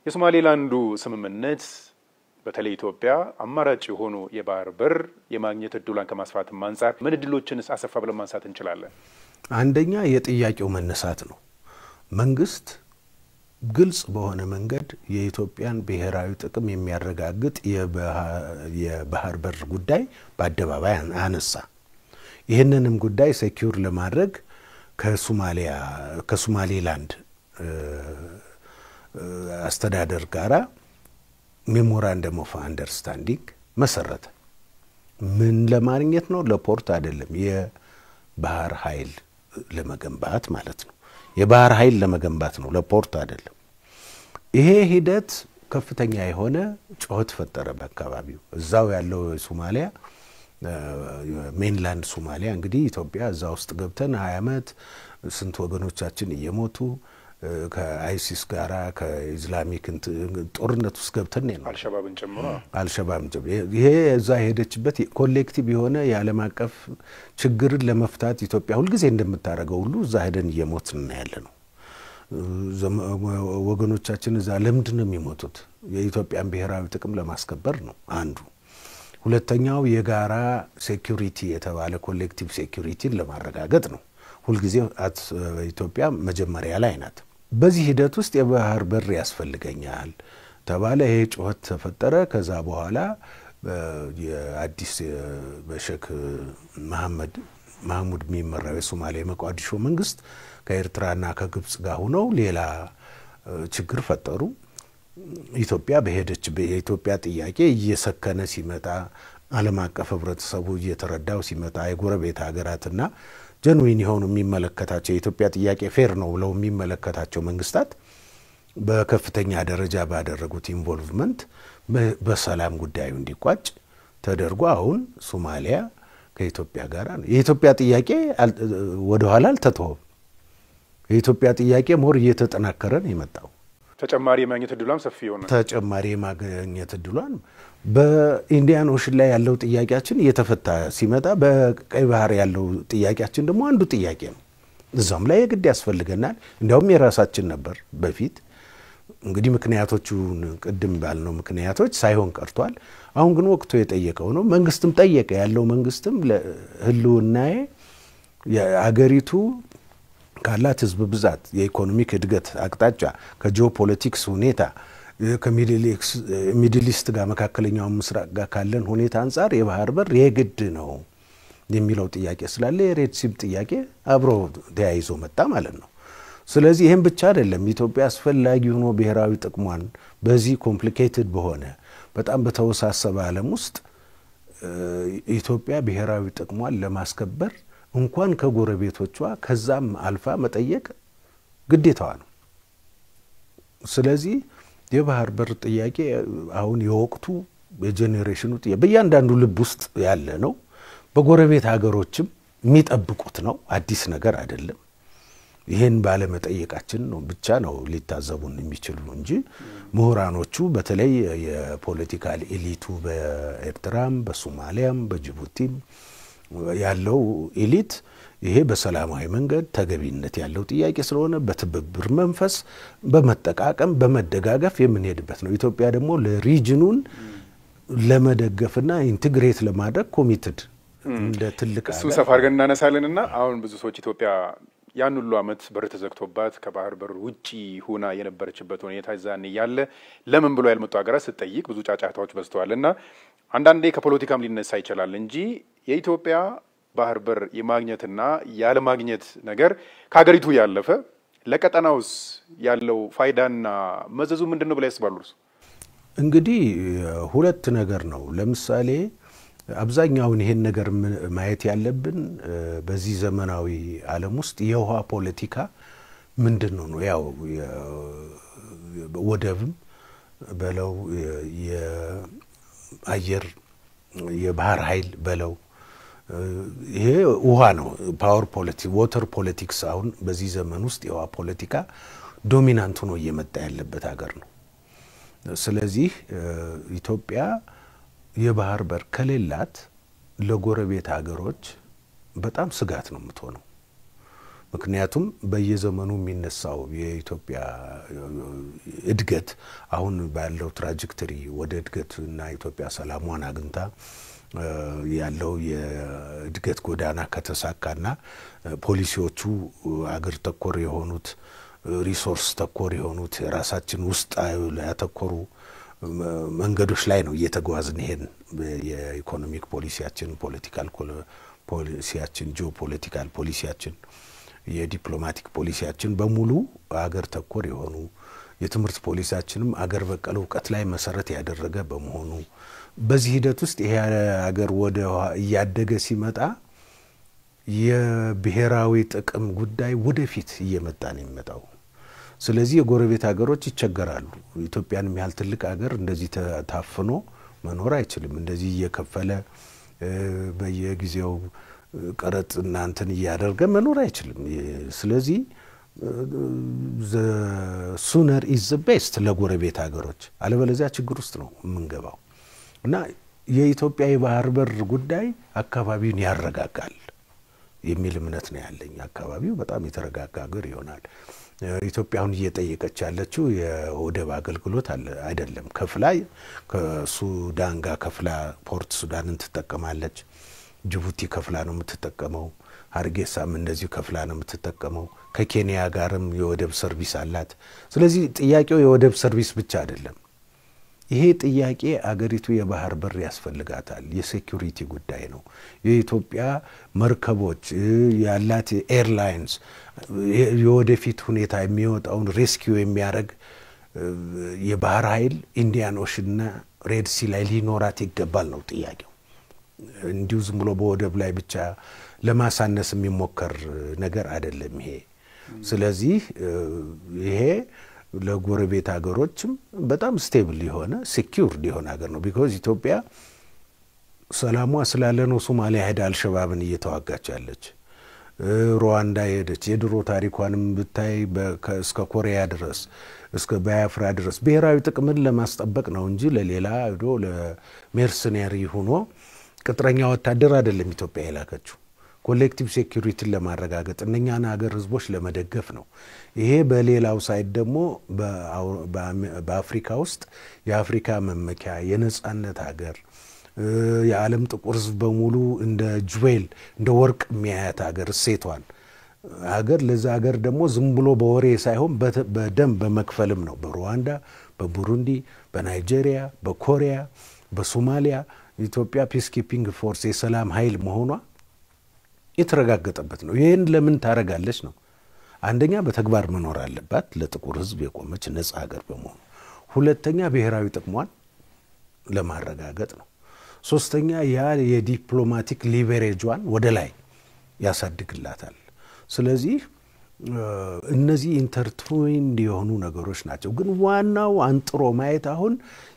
A: የሶማሌ ላንዱ ስምምነት በተለይ ኢትዮጵያ አማራጭ የሆኑ የባህር በር የማግኘት እድሏን ከማስፋት አንፃር ምን እድሎችንስ አሰፋ ብለን ማንሳት እንችላለን?
B: አንደኛ የጥያቄው መነሳት ነው። መንግስት ግልጽ በሆነ መንገድ የኢትዮጵያን ብሔራዊ ጥቅም የሚያረጋግጥ የባህር በር ጉዳይ በአደባባይ አነሳ። ይህንንም ጉዳይ ሴኩር ለማድረግ ከሶማሌላንድ አስተዳደር ጋራ ሜሞራንደም ኦፍ አንደርስታንዲንግ መሰረተ። ምን ለማግኘት ነው? ለፖርት አይደለም፣ የባህር ኃይል ለመገንባት ማለት ነው። የባህር ኃይል ለመገንባት ነው፣ ለፖርት አይደለም። ይሄ ሂደት ከፍተኛ የሆነ ጩኸት ፈጠረ በአካባቢው። እዛው ያለው ሶማሊያ ሜንላንድ ሶማሊያ እንግዲህ ኢትዮጵያ እዛ ውስጥ ገብተን 20 ዓመት ስንት ወገኖቻችን እየሞቱ ከአይሲስ ጋራ ከኢስላሚክ ጦርነት ውስጥ ገብተን ነው
A: አልሸባብን ጨምሮ
B: ይሄ እዛ ሄደችበት ኮሌክቲቭ የሆነ የዓለም አቀፍ ችግርን ለመፍታት ኢትዮጵያ ሁልጊዜ እንደምታረገው ሁሉ እዛ ሄደን እየሞትን ያለ ነው። ወገኖቻችን እዛ ለምንድን ነው የሚሞቱት? የኢትዮጵያን ብሔራዊ ጥቅም ለማስከበር ነው አንዱ። ሁለተኛው የጋራ ሴኩሪቲ የተባለ ኮሌክቲቭ ሴኩሪቲን ለማረጋገጥ ነው። ሁልጊዜ ኢትዮጵያ መጀመሪያ ላይ ናት። በዚህ ሂደት ውስጥ የባህር በር ያስፈልገኛል ተባለ። ይሄ ጩኸት ተፈጠረ። ከዛ በኋላ የአዲስ በሼክ መሐሙድ የሚመራው የሶማሌ መቋዲሾ መንግስት ከኤርትራና ከግብጽ ጋር ሆነው ሌላ ችግር ፈጠሩ። ኢትዮጵያ በሄደች የኢትዮጵያ ጥያቄ እየሰከነ ሲመጣ ዓለም አቀፍ ህብረተሰቡ እየተረዳው ሲመጣ የጎረቤት ሀገራትና ጀንዊን የሆኑ የሚመለከታቸው የኢትዮጵያ ጥያቄ ፌር ነው ብለው የሚመለከታቸው መንግስታት በከፍተኛ ደረጃ ባደረጉት ኢንቮልቭመንት በሰላም ጉዳዩ እንዲቋጭ ተደርጎ አሁን ሶማሊያ ከኢትዮጵያ ጋር ነው። የኢትዮጵያ ጥያቄ ወደ ኋላ አልተተወም። የኢትዮጵያ ጥያቄ ሞር እየተጠናከረ ነው የመጣው።
A: ተጨማሪ የማግኘት እድሏን ሰፊ ሆነ። ተጨማሪ
B: የማግኘት እድሏን በኢንዲያን ኦሽን ላይ ያለው ጥያቄያችን እየተፈታ ሲመጣ በቀይ ባህር ያለው ጥያቄያችን ደግሞ አንዱ ጥያቄ ነው። እዛም ላይ የግድ ያስፈልገናል። እንዲያውም የራሳችን ነበር በፊት። እንግዲህ ምክንያቶቹን ቅድም ባልነው ምክንያቶች ሳይሆን ቀርቷል። አሁን ግን ወቅቱ የጠየቀው ነው። መንግስትም ጠየቀ። ያለው መንግስትም ለህልውናዬ የአገሪቱ ካላት ህዝብ ብዛት የኢኮኖሚክ እድገት አቅጣጫ ከጂኦፖለቲክስ ሁኔታ ከሚድል ኢስት ጋር መካከለኛው ምስራቅ ጋር ካለን ሁኔታ አንፃር የባህር በር የግድ ነው የሚለው ጥያቄ ስላለ የሬድሲም ጥያቄ አብሮ ተያይዞ መጣ ማለት ነው። ስለዚህ ይሄን ብቻ አይደለም። ኢትዮጵያ አስፈላጊ ሆኖ ብሔራዊ ጥቅሟን በዚህ ኮምፕሊኬትድ በሆነ በጣም በተወሳሰበ ዓለም ውስጥ ኢትዮጵያ ብሔራዊ ጥቅሟን ለማስከበር እንኳን ከጎረቤቶቿ ከዛም አልፋ መጠየቅ ግዴታዋ ነው። ስለዚህ የባህር በር ጥያቄ አሁን የወቅቱ የጄኔሬሽኑ ጥያቄ በእያንዳንዱ ልብ ውስጥ ያለ ነው። በጎረቤት ሀገሮችም የሚጠብቁት ነው። አዲስ ነገር አይደለም። ይሄን ባለመጠየቃችን ነው ብቻ ነው ሊታዘቡን የሚችሉ እንጂ ምሁራኖቹ በተለይ የፖለቲካል ኤሊቱ በኤርትራም በሶማሊያም በጅቡቲም ያለው ኤሊት ይሄ በሰላማዊ መንገድ ተገቢነት ያለው ጥያቄ ስለሆነ በትብብር መንፈስ በመጠቃቀም በመደጋገፍ የምንሄድበት ነው። ኢትዮጵያ ደግሞ ለሪጅኑን ለመደገፍና ኢንቲግሬት ለማድረግ ኮሚትድ እንደ ትልቅ
A: እሱ ሰፋ አድርገን እናነሳለንና አሁን ብዙ ሰዎች ኢትዮጵያ ያን ሁሉ አመት በር ተዘግቶባት ከባህር በር ውጪ ሆና የነበረችበት ሁኔታ ዛን ያለ ለምን ብሎ ያልመጡ ሀገራት ስትጠይቅ ብዙ ጫጫታዎች በዝተዋልና አንዳንዴ ከፖለቲካም ሊነሳ ይችላል እንጂ የኢትዮጵያ ባህር በር የማግኘትና ያለ ማግኘት ነገር ከሀገሪቱ ያለፈ ለቀጠናውስ ያለው ፋይዳና መዘዙ ምንድነው ብለው ያስባሉ?
B: እንግዲህ ሁለት ነገር ነው። ለምሳሌ አብዛኛውን ይሄን ነገር ማየት ያለብን በዚህ ዘመናዊ ዓለም ውስጥ የውሃ ፖለቲካ ምንድነው ነው። ያው ወደብም በለው የአየር የባህር ኃይል በለው ይሄ ውሃ ነው። ፓወር ፖለቲክስ ዋተር ፖለቲክስ አሁን በዚህ ዘመን ውስጥ የውሃ ፖለቲካ ዶሚናንት ሆኖ እየመጣ ያለበት ሀገር ነው። ስለዚህ ኢትዮጵያ የባህር በር ከሌላት ለጎረቤት ሀገሮች በጣም ስጋት ነው የምትሆነው። ምክንያቱም በየዘመኑ የሚነሳው የኢትዮጵያ እድገት አሁን ባለው ትራጀክተሪ ወደ እድገትና ኢትዮጵያ ሰላሟን አግኝታ ያለው የእድገት ጎዳና ከተሳካና ፖሊሲዎቹ አገር ተኮር የሆኑት ሪሶርስ ተኮር የሆኑት ራሳችን ውስጥ ያተኮሩ መንገዶች ላይ ነው እየተጓዝን ይሄን የኢኮኖሚክ ፖሊሲያችን ፖለቲካል ፖሊሲያችን ጂኦፖለቲካል ፖሊሲያችን የዲፕሎማቲክ ፖሊሲያችን በሙሉ አገር ተኮር የሆኑ የትምህርት ፖሊሲያችንም አገር በቀል ዕውቀት ላይ መሰረት ያደረገ በመሆኑ በዚህ ሂደት ውስጥ ይሄ አገር ወደ እያደገ ሲመጣ የብሔራዊ ጥቅም ጉዳይ ወደፊት እየመጣ ነው የሚመጣው። ስለዚህ የጎረቤት ሀገሮች ይቸገራሉ። ኢትዮጵያንም ያህል ትልቅ ሀገር እንደዚህ ታፍኖ መኖር አይችልም። እንደዚህ እየከፈለ በየጊዜው ቀረጥ እናንተን እያደረገ መኖር አይችልም። ስለዚህ the sooner is the best ለጎረቤት ሀገሮች አለበለዚያ ችግር ውስጥ ነው የምንገባው እና የኢትዮጵያ የባህር በር ጉዳይ አካባቢውን ያረጋጋል የሚል እምነት ነው ያለኝ። አካባቢው በጣም የተረጋጋ ሀገር ይሆናል። ኢትዮጵያውን እየጠየቀች ያለችው የወደብ አገልግሎት አይደለም። ከፍላ ከሱዳን ጋር ከፍላ ፖርት ሱዳንን ትጠቀማለች። ጅቡቲ ከፍላ ነው የምትጠቀመው። ሀርጌሳም እንደዚህ ከፍላ ነው የምትጠቀመው። ከኬንያ ጋርም የወደብ ሰርቪስ አላት። ስለዚህ ጥያቄው የወደብ ሰርቪስ ብቻ አይደለም። ይሄ ጥያቄ አገሪቱ የባህር በር ያስፈልጋታል። የሴኩሪቲ ጉዳይ ነው። የኢትዮጵያ መርከቦች ያላት ኤርላይንስ የወደፊት ሁኔታ የሚወጣውን ሬስኪው የሚያደርግ የባህር ኃይል ኢንዲያን ኦሽንና ሬድ ሲ ላይ ሊኖራት ይገባል ነው ጥያቄው። እንዲሁ ዝም ብሎ በወደብ ላይ ብቻ ለማሳነስ የሚሞከር ነገር አይደለም ይሄ። ስለዚህ ይሄ ለጎረቤት ሀገሮችም በጣም ስቴብል የሆነ ሴኩርድ የሆነ ሀገር ነው። ቢኮዝ ኢትዮጵያ ሰላሟ ስላለ ነው ሶማሊያ ሄዳ አልሸባብን እየተዋጋች ያለች። ሩዋንዳ ሄደች። የድሮ ታሪኳንም ብታይ እስከ ኮሪያ ድረስ እስከ ባያፍራ ድረስ ብሔራዊ ጥቅምን ለማስጠበቅ ነው እንጂ ለሌላ ሄዶ ለሜርሰናሪ ሆኖ ቅጥረኛ ወታደር አይደለም ኢትዮጵያ የላከችው። ኮሌክቲቭ ሴኩሪቲን ለማረጋገጥ እነኛን ሀገር ህዝቦች ለመደገፍ ነው። ይሄ በሌላው ሳይድ ደግሞ በአፍሪካ ውስጥ የአፍሪካ መመኪያ የነጻነት ሀገር የዓለም ጥቁር ህዝብ በሙሉ እንደ ጁዌል እንደ ወርቅ የሚያያት ሀገር እሴቷን ሀገር ለዛ ሀገር ደግሞ ዝም ብሎ በወሬ ሳይሆን በደም በመክፈልም ነው። በሩዋንዳ፣ በቡሩንዲ፣ በናይጄሪያ፣ በኮሪያ፣ በሶማሊያ ኢትዮጵያ ፒስ ኪፒንግ ፎርስ የሰላም ኃይል መሆኗ የተረጋገጠበት ነው። ይሄን ለምን ታረጋለች ነው? አንደኛ በተግባር መኖር አለባት ለጥቁር ህዝብ የቆመች ነጻ ሀገር በመሆኑ፣ ሁለተኛ ብሔራዊ ጥቅሟን ለማረጋገጥ ነው፣ ሶስተኛ ያ የዲፕሎማቲክ ሊቨሬጇን ወደ ላይ ያሳድግላታል። ስለዚህ እነዚህ ኢንተርትዊንድ የሆኑ ነገሮች ናቸው። ግን ዋናው አንጥሮ ማየት አሁን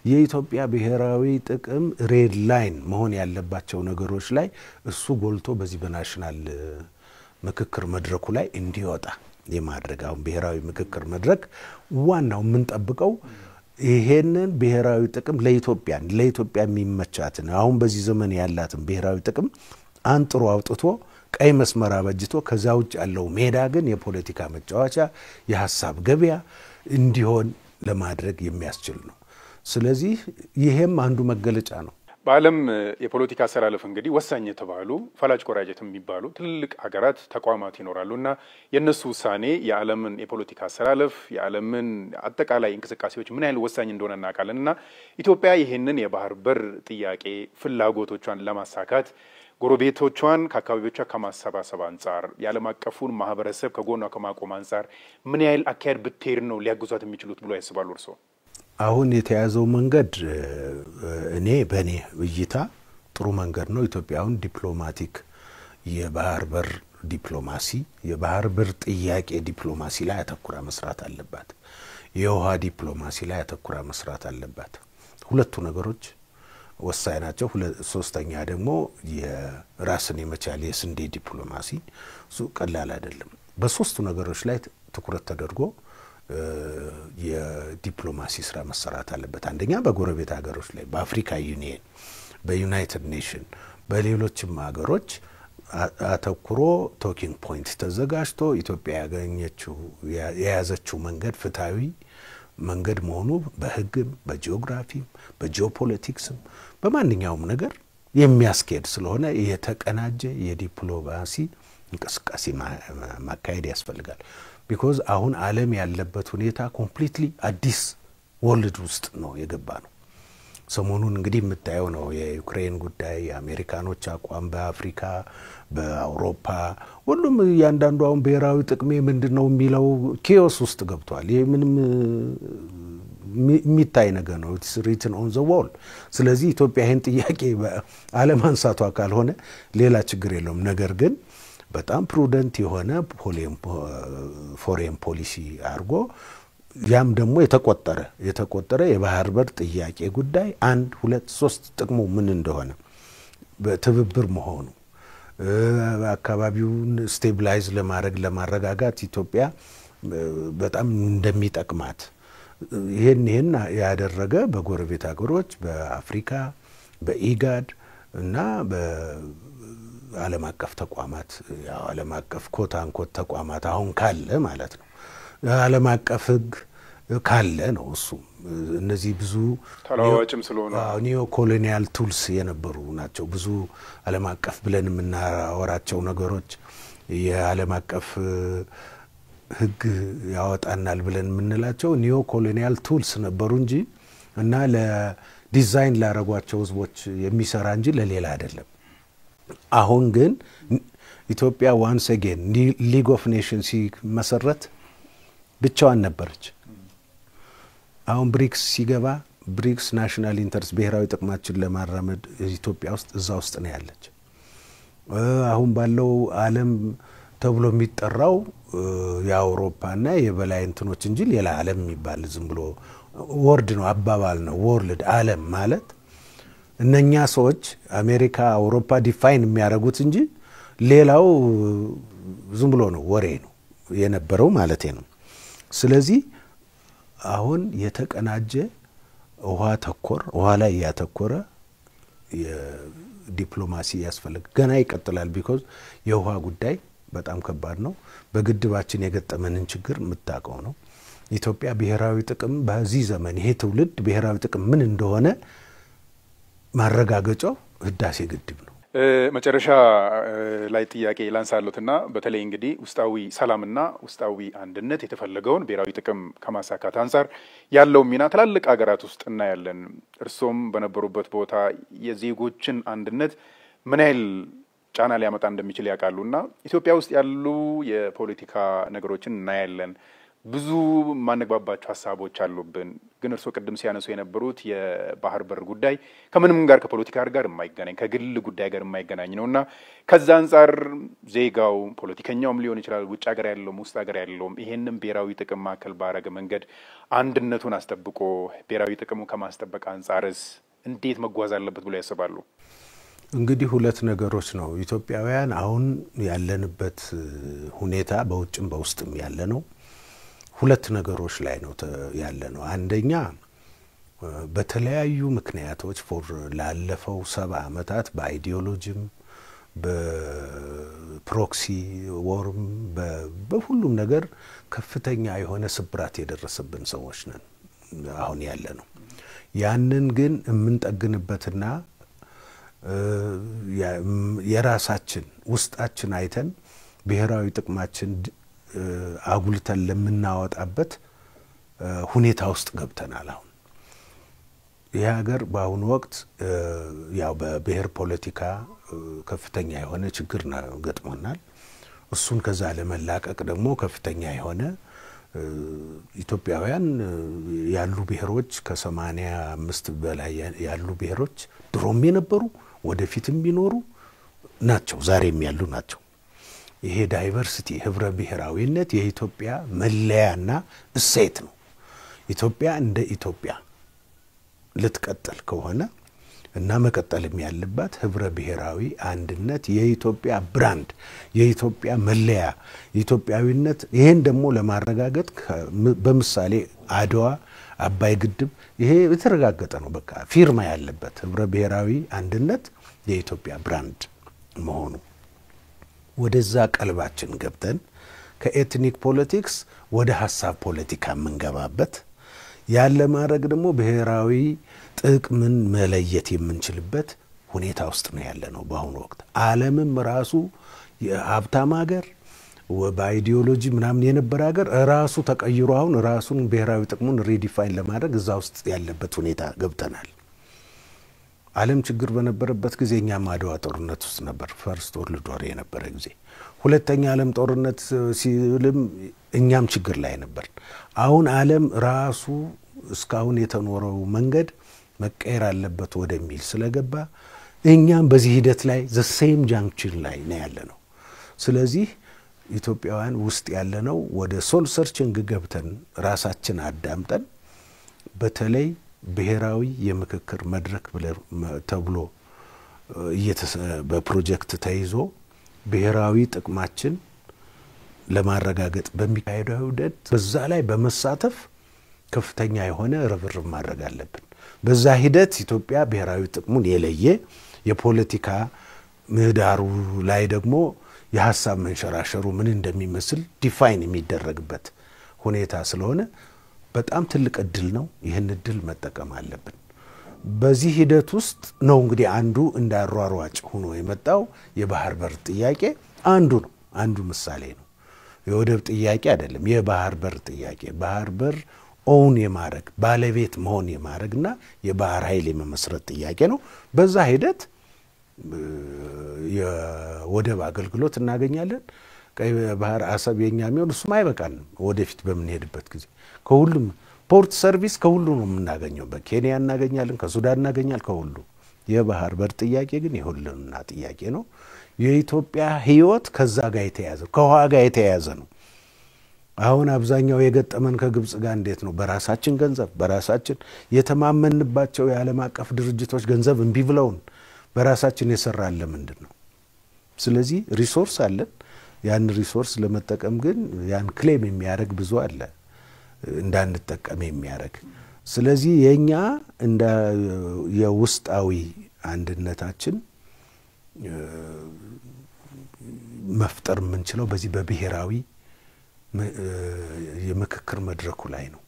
B: የኢትዮጵያ ብሔራዊ ጥቅም ሬድ ላይን መሆን ያለባቸው ነገሮች ላይ እሱ ጎልቶ በዚህ በናሽናል ምክክር መድረኩ ላይ እንዲወጣ የማድረግ አሁን ብሔራዊ ምክክር መድረክ ዋናው የምንጠብቀው ይሄንን ብሔራዊ ጥቅም ለኢትዮጵያ የሚመቻትን አሁን በዚህ ዘመን ያላትን ብሔራዊ ጥቅም አንጥሮ አውጥቶ ቀይ መስመር አበጅቶ ከዛ ውጭ ያለው ሜዳ ግን የፖለቲካ መጫወቻ የሐሳብ ገበያ እንዲሆን ለማድረግ የሚያስችል ነው። ስለዚህ ይሄም አንዱ መገለጫ ነው።
A: በዓለም የፖለቲካ አሰላለፍ እንግዲህ ወሳኝ የተባሉ ፈላጭ ቆራጭ የሚባሉ ትልልቅ ሀገራት ተቋማት ይኖራሉና የነሱ ውሳኔ የዓለምን የፖለቲካ አሰላለፍ የዓለምን አጠቃላይ እንቅስቃሴዎች ምን ያህል ወሳኝ እንደሆነ እናውቃለንና ኢትዮጵያ ይሄንን የባህር በር ጥያቄ ፍላጎቶቿን ለማሳካት ጎረቤቶቿን ከአካባቢዎቿ ከማሰባሰብ አንፃር የዓለም አቀፉን ማህበረሰብ ከጎኗ ከማቆም አንፃር ምን ያህል አካሄድ ብትሄድ ነው ሊያግዟት የሚችሉት ብሎ ያስባሉ እርስዎ?
B: አሁን የተያዘው መንገድ እኔ በእኔ እይታ ጥሩ መንገድ ነው። ኢትዮጵያውን ዲፕሎማቲክ የባህር በር ዲፕሎማሲ የባህር በር ጥያቄ ዲፕሎማሲ ላይ አተኩራ መስራት አለባት። የውሃ ዲፕሎማሲ ላይ አተኩራ መስራት አለባት። ሁለቱ ነገሮች ወሳኝ ናቸው። ሶስተኛ ደግሞ የራስን የመቻል የስንዴ ዲፕሎማሲ እሱ ቀላል አይደለም። በሶስቱ ነገሮች ላይ ትኩረት ተደርጎ የዲፕሎማሲ ስራ መሰራት አለበት። አንደኛ በጎረቤት ሀገሮች ላይ በአፍሪካ ዩኒየን በዩናይትድ ኔሽን በሌሎችም ሀገሮች አተኩሮ ቶኪንግ ፖይንት ተዘጋጅቶ ኢትዮጵያ የያዘችው መንገድ ፍትሃዊ መንገድ መሆኑ በህግም በጂኦግራፊም በጂኦፖለቲክስም በማንኛውም ነገር የሚያስኬድ ስለሆነ የተቀናጀ የዲፕሎማሲ እንቅስቃሴ ማካሄድ ያስፈልጋል። ቢኮዝ አሁን ዓለም ያለበት ሁኔታ ኮምፕሊትሊ አዲስ ወርልድ ውስጥ ነው የገባ ነው። ሰሞኑን እንግዲህ የምታየው ነው የዩክሬን ጉዳይ፣ የአሜሪካኖች አቋም በአፍሪካ በአውሮፓ ሁሉም ያንዳንዱ አሁን ብሔራዊ ጥቅሜ ምንድነው የሚለው ኪዮስ ውስጥ ገብቷል። ይሄ ምንም የሚታይ ነገር ነው። ኢትስ ሪትን ኦን ዘ ዎል። ስለዚህ ኢትዮጵያ ይሄን ጥያቄ አለማንሳቷ ካልሆነ ሌላ ችግር የለውም። ነገር ግን በጣም ፕሩደንት የሆነ ፎሬን ፖሊሲ አድርጎ ያም ደግሞ የተቆጠረ የባህር በር ጥያቄ ጉዳይ 1 2 3 ጥቅሙ ምን እንደሆነ በትብብር መሆኑ አካባቢውን ስቴብላይዝ ለማረጋጋት ኢትዮጵያ በጣም እንደሚጠቅማት ይሄን ያደረገ በጎረቤት ሀገሮች በአፍሪካ በኢጋድ እና በዓለም አቀፍ ተቋማት ያው ዓለም አቀፍ ኮታንኮት ተቋማት አሁን ካለ ማለት ነው ዓለም አቀፍ ህግ ካለ ነው እሱ እነዚህ ብዙ
A: ተለዋዋጭም ስለሆነ
B: ኒዮ ኮሎኒያል ቱልስ የነበሩ ናቸው። ብዙ ዓለም አቀፍ ብለን የምናወራቸው ነገሮች የዓለም አቀፍ ህግ ያወጣናል ብለን የምንላቸው ኒዮ ኮሎኒያል ቱልስ ነበሩ እንጂ እና ለዲዛይን ላረጓቸው ህዝቦች የሚሰራ እንጂ ለሌላ አይደለም። አሁን ግን ኢትዮጵያ ዋንስ አጌን ሊግ ኦፍ ኔሽንስ መሰረት ብቻዋን ነበረች። አሁን ብሪክስ ሲገባ ብሪክስ ናሽናል ኢንተረስት ብሔራዊ ጥቅማችን ለማራመድ ኢትዮጵያ ውስጥ እዛ ውስጥ ነው ያለች። አሁን ባለው ዓለም ተብሎ የሚጠራው የአውሮፓና የበላይ እንትኖች እንጂ ሌላ ዓለም የሚባል ዝም ብሎ ወርድ ነው አባባል ነው። ወርልድ ዓለም ማለት እነኛ ሰዎች አሜሪካ አውሮፓ ዲፋይን የሚያደርጉት እንጂ ሌላው ዝም ብሎ ነው ወሬ ነው የነበረው ማለት ነው። ስለዚህ አሁን የተቀናጀ ውሃ ላይ ያተኮረ የዲፕሎማሲ ያስፈልግ ገና ይቀጥላል። ቢኮዝ የውሃ ጉዳይ በጣም ከባድ ነው። በግድባችን የገጠመንን ችግር የምታውቀው ነው። ኢትዮጵያ ብሔራዊ ጥቅም በዚህ ዘመን ይሄ ትውልድ ብሔራዊ ጥቅም ምን እንደሆነ ማረጋገጫው ህዳሴ ግድብ ነው።
A: መጨረሻ ላይ ጥያቄ ላንሳሉትና በተለይ እንግዲህ ውስጣዊ ሰላምና ውስጣዊ አንድነት የተፈለገውን ብሔራዊ ጥቅም ከማሳካት አንፃር ያለው ሚና ትላልቅ ሀገራት ውስጥ እናያለን። እርሶም በነበሩበት ቦታ የዜጎችን አንድነት ምን ያህል ጫና ሊያመጣ እንደሚችል ያውቃሉና ኢትዮጵያ ውስጥ ያሉ የፖለቲካ ነገሮችን እናያለን። ብዙ ማነግባባቸው ሐሳቦች አሉብን ግን እርሶ ቅድም ሲያነሱ የነበሩት የባህር በር ጉዳይ ከምንም ጋር ከፖለቲካ ጋር የማይገናኝ ከግል ጉዳይ ጋር የማይገናኝ ነውና ከዛ አንፃር ዜጋው ፖለቲከኛውም ሊሆን ይችላል ውጭ ሀገር ያለው ውስጥ ሀገር ያለው ይሄንን ብሔራዊ ጥቅም ማከል ባረገ መንገድ አንድነቱን አስጠብቆ ብሔራዊ ጥቅሙን ከማስጠበቅ አንፃርስ እንዴት መጓዝ አለበት ብለው ያስባሉ?
B: እንግዲህ ሁለት ነገሮች ነው ኢትዮጵያውያን አሁን ያለንበት ሁኔታ በውጭም በውስጥም ያለ ነው ሁለት ነገሮች ላይ ነው ያለ ነው አንደኛ በተለያዩ ምክንያቶች ላለፈው 70 ዓመታት በአይዲዮሎጂም በፕሮክሲ ወርም በሁሉም ነገር ከፍተኛ የሆነ ስብራት የደረሰብን ሰዎች ነን አሁን ያለ ነው ያንን ግን የምንጠግንበትና የራሳችን ውስጣችን አይተን ብሔራዊ ጥቅማችን አጉልተን ለምናወጣበት ሁኔታ ውስጥ ገብተናል አሁን የሀገር በአሁኑ ወቅት ያው በብሔር ፖለቲካ ከፍተኛ የሆነ ችግር ገጥሞናል እሱን ከዛ ለመላቀቅ ደግሞ ከፍተኛ የሆነ ኢትዮጵያውያን ያሉ ብሔሮች ከ85 በላይ ያሉ ብሔሮች ድሮም የነበሩ ወደፊትም ቢኖሩ ናቸው ዛሬም ያሉ ናቸው ይሄ ዳይቨርሲቲ ህብረ ብሔራዊነት የኢትዮጵያ መለያና እሴት ነው ኢትዮጵያ እንደ ኢትዮጵያ ልትቀጥል ከሆነ እና መቀጠልም ያለባት ህብረ ብሔራዊ አንድነት የኢትዮጵያ ብራንድ የኢትዮጵያ መለያ ኢትዮጵያዊነት ይሄን ደግሞ ለማረጋገጥ በምሳሌ አድዋ አባይ ግድብ ይሄ የተረጋገጠ ነው በቃ ፊርማ ያለበት ህብረ ብሔራዊ አንድነት የኢትዮጵያ ብራንድ መሆኑ ወደዛ ቀልባችን ገብተን ከኤትኒክ ፖለቲክስ ወደ ሐሳብ ፖለቲካ መንገባበት ያለ ማድረግ ደግሞ ብሔራዊ ጥቅምን መለየት የምንችልበት ሁኔታ ውስጥ ነው ያለ ነው በአሁኑ ወቅት ዓለምም ራሱ የሀብታም ሀገር በአይዲዮሎጂ ምናምን የነበረ ሀገር ራሱ ተቀይሮ አሁን ራሱን ብሔራዊ ጥቅሙን ሪዲፋይን ለማድረግ እዛ ውስጥ ያለበት ሁኔታ ገብተናል ዓለም ችግር በነበረበት ጊዜ እኛም አድዋ ጦርነት ውስጥ ነበር ፈርስት ወርልድ ዋር የነበረ ጊዜ ሁለተኛ ዓለም ጦርነት ሲልም እኛም ችግር ላይ ነበር አሁን ዓለም ራሱ እስካሁን የተኖረው መንገድ መቀየር አለበት ወደሚል ስለገባ እኛም በዚህ ሂደት ላይ ዘ ሴም ጃንክቸር ላይ ነው ያለነው ስለዚህ ኢትዮጵያውያን ውስጥ ያለነው ወደ ሶል ሰርችንግ ገብተን ራሳችን አዳምጠን በተለይ ብሔራዊ የምክክር መድረክ ተብሎ በፕሮጀክት ተይዞ ብሔራዊ ጥቅማችን ለማረጋገጥ በሚካሄደው ሂደት በዛ ላይ በመሳተፍ ከፍተኛ የሆነ ርብርብ ማድረግ አለብን በዛ ሂደት ኢትዮጵያ ብሔራዊ ጥቅሙን የለየ የፖለቲካ ምህዳሩ ላይ ደግሞ የሐሳብ መንሸራሸሩ ምን እንደሚመስል ዲፋይን የሚደረግበት ሁኔታ ስለሆነ በጣም ትልቅ እድል ነው ይሄን እድል መጠቀም አለብን በዚህ ሂደት ውስጥ ነው እንግዲህ አንዱ እንዳሯሯጭ ሆኖ የመጣው የባህር በር ጥያቄ አንዱ ምሳሌ ነው የወደብ ጥያቄ አይደለም የባህር በር ጥያቄ ባህር በር ኦውን የማረግ ባለቤት መሆን የማረግና የባህር ኃይል የመመስረት ጥያቄ ነው በዛ ሂደት የወደብ አገልግሎት እናገኛለን ቀይ ባህር አሰብ የኛ የሚሆን እሱ ማይበቃን ወደፊት በመንሄድበት ጊዜ ከሁሉም ፖርት ሰርቪስ ከሁሉ ነው የምናገኘው በኬንያ እናገኛለን ከሱዳን እናገኛለን ከሁሉ የባህር በር ጥያቄ ግን የሁሉና ጥያቄ ነው የኢትዮጵያ ህይወት ከዛ ጋር የተያዘ ከውሃ ጋር የተያዘ ነው አሁን አብዛኛው የገጠመን ከግብጽ ጋር እንዴት ነው በራሳችን ገንዘብ በራሳችን የተማመንባቸው የዓለም አቀፍ ድርጅቶች ገንዘብ እንቢ ብለውን በራሳችን የሰራለ ምንድነው ስለዚህ ሪሶርስ አለን ያን ሪሶርስ ለመጠቀም ግን ያን ክሌም የሚያደርግ ብዙ አለ እንዳንጠቀም የሚያደርግ ስለዚህ የኛ እንደ የውስጣዊ አንድነታችን መፍጠር የምንችለው በዚህ በብሔራዊ የምክክር መድረኩ ላይ ነው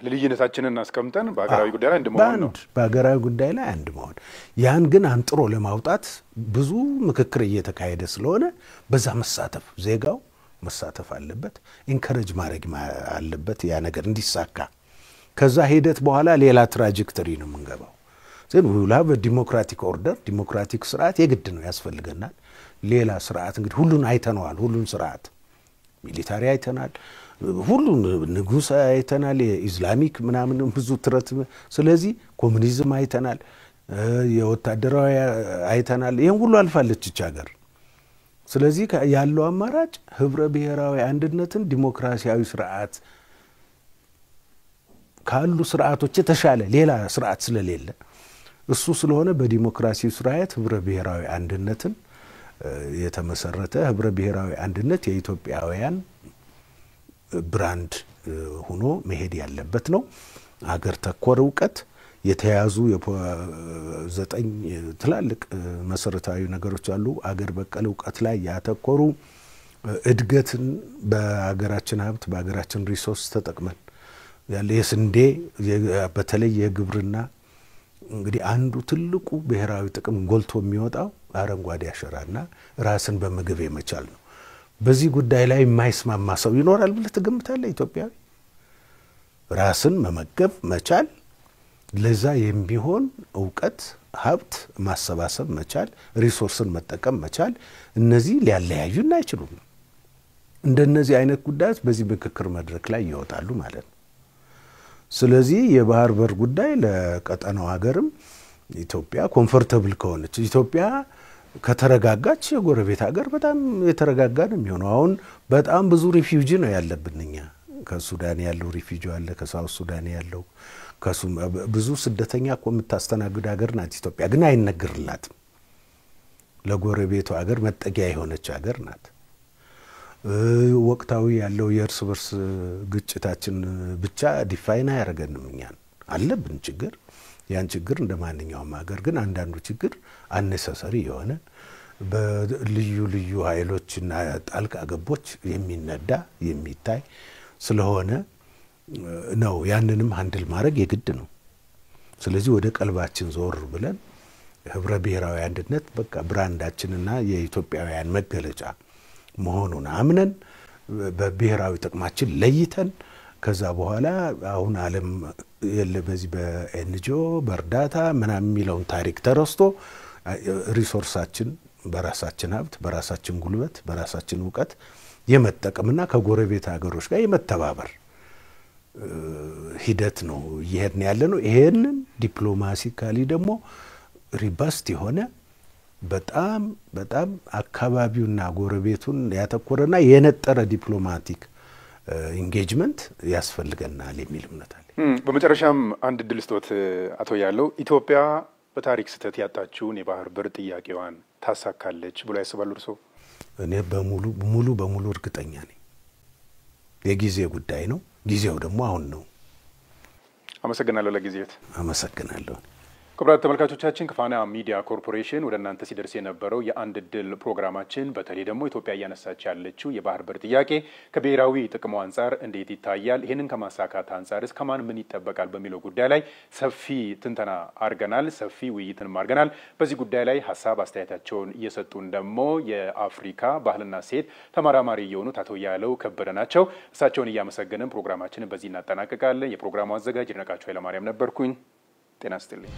A: ለልዩነታችንን አስቀምጠን በአገራዊ ጉዳይ ላይ እንደመሆን ነው
B: በአገራዊ ጉዳይ ላይ እንደመሆን ያን ግን አንጥሮ ለማውጣት ብዙ ምክክር እየተካሄደ ስለሆነ በዛ መሳተፍ ዜጋው መሳተፍ አለበት ኢንከሬጅ ማድረግ አለበት ያ ነገር እንዲሳካ ከዛ ሂደት በኋላ ሌላ ትራጀክተሪ ነው የምንገባው ዘን we will have a democratic order ዲሞክራቲክ ስርዓት የግድ ነው ያስፈልገናል ሌላ ስርዓት እንግዲህ ሁሉን አይተናል ሁሉን ስርዓት ሚሊታሪ አይተናል ሁሉ ንጉስ አይተናል የኢስላሚክ ምናምን ብዙ ትረት ስለዚህ ኮሙኒዝም አይተናል የወታደራዊ አይተናል ይሄን ሁሉ አልፋለች እቺ ሀገር ስለዚህ ያለው አማራጭ ህብረ ብሔራዊ አንድነትን ዲሞክራሲያዊ ስርዓት ካሉ ስርዓቶች የተሻለ ሌላ ስርዓት ስለሌለ እሱ ስለሆነ በዲሞክራሲያዊ ስርዓት ህብረ ብሔራዊ አንድነትን የተመሰረተ ህብረ ብሔራዊ አንድነት የኢትዮጵያውያን ብራንድ ሆኖ መሄድ ያለበት ነው አገር ተኮር ዕውቀት የተያዙ የዘጠኝ ትላልቅ መሰረታዊ ነገሮች አሉ አገር በቀል ዕውቀት ላይ ያተኮሩ እድገትን በአገራችን ሀብት በአገራችን ሪሶርስ ተጠቅመን ያለ የስንዴ በተለይ የግብርና እንግዲህ አንዱ ትልቁ ብሔራዊ ጥቅም ጎልቶ የሚወጣው አረንጓዴ አሸራና ራስን በመግብ የመቻል ነው በዚህ ጉዳይ ላይ የማይስማማ ሰው ይኖራል ብለህ ትገምታለህ ኢትዮጵያዊ ራስን መመገብ መቻል ለዛ የሚሆን ዕውቀት ሀብት ማሰባሰብ መቻል ሪሶርስን መጠቀም መቻል እነዚህ ሊያለያዩና አይችሉም እንደነዚህ አይነት ጉዳዮች በዚህ ምክክር መድረክ ላይ ይወጣሉ ማለት ነው ስለዚህ የባህር በር ጉዳይ ለቀጠናው ሀገርም ኢትዮጵያ ኮምፎርታብል ከሆነች ኢትዮጵያ ከተረጋጋች የጎረቤት ሀገር በጣም የተረጋጋ ነው የሚሆነው አሁን በጣም ብዙ ሪፊውጂ ነው ያለብንኛ ከሱዳን ያለው ሪፊውጂ አለ ከሳውዝ ሱዳን ያለው ብዙ ስደተኛ እኮ የምታስተናግድ ሀገር ናት ኢትዮጵያ ግን አይነገርላትም ለጎረቤቱ ሀገር መጠጊያ የሆነች ሀገር ናት ወቅታዊ ያለው የእርስ በርስ ግጭታችን ብቻ ዲፋይን አያረገንም እኛን አለብን ችግር ያን ችግር እንደማንኛውም ሀገር ግን አንዳንዱ ችግር አነሳሳሪ የሆነ በልዩ ልዩ ኃይሎችና ጣልቃ ገቦች የሚነዳ የሚታይ ስለሆነ ነው ያንንም ሃንድል ማድረግ የግድ ነው ስለዚህ ወደ ቀልባችን ዞር ብለን ህብረ ብሔራዊ አንድነት በቃ ብራንዳችንና የኢትዮጵያውያን መገለጫ መሆኑን አምነን በብሔራዊ ጥቅማችን ለይተን ከዛ በኋላ አሁን ዓለም በዚህ በኤንጂኦ በእርዳታ ምናምን የሚለውን ታሪክ ተረስቶ ሪሶርሳችን በራሳችን ሀብት በራሳችን ጉልበት በራሳችን ዕውቀት የመጠቀምና ከጎረቤት ሀገሮች ጋር የመተባበር ሂደት ነው ይሄን ያለ ነው ይሄንን ዲፕሎማሲካሊ ደግሞ ሪባስት የሆነ በጣም በጣም አካባቢውና ጎረቤቱን ያተኮረና የነጠረ ዲፕሎማቲክ ኢንጌጅመንት ያስፈልገናል የሚል እምነት አለ
A: በመጨረሻም አንድ ድል ስጦት አቶ ያለው ኢትዮጵያ በታሪክ ስተት ያጣችውን የባህር በር ጥያቄዋን ታሳካለች ብሎ ያስባሉ እርሶ
B: እኔ በሙሉ በሙሉ እርግጠኛ ነኝ የጊዜ ጉዳይ ነው ጊዜው ደግሞ አሁን ነው
A: አመሰግናለሁ ለጊዜት
B: አመሰግናለሁ
A: ክቡራን ተመልካቾቻችን ከፋና ሚዲያ ኮርፖሬሽን ወደ እናንተ ሲደርስ የነበረው የአንድ ድል ፕሮግራማችን በተለይ ደግሞ ኢትዮጵያ ያነሳች ያለችው የባህር በር ጥያቄ ከብሔራዊ ጥቅሙ አንፃር እንዴት ይታያል ይሄንን ከማሳካት አንፃርስ ከማን ምን ይጠበቃል በሚለው ጉዳይ ላይ ሰፊ ትንተና አርገናል ሰፊ ውይይትን አርገናል በዚህ ጉዳይ ላይ ሐሳብ አስተያየታቸውን እየሰጡን ደግሞ የአፍሪካ ባህልና ሴት ተመራማሪ የሆኑት አቶ ያለው ከበደ ናቸው እሳቸውን እያመሰገንን ፕሮግራማችንን በዚህ እናጠናቀቃለን የፕሮግራሙ አዘጋጅ ይድነቃቸው ኃይለማርያም ነበርኩኝ ጤና ይስጥልኝ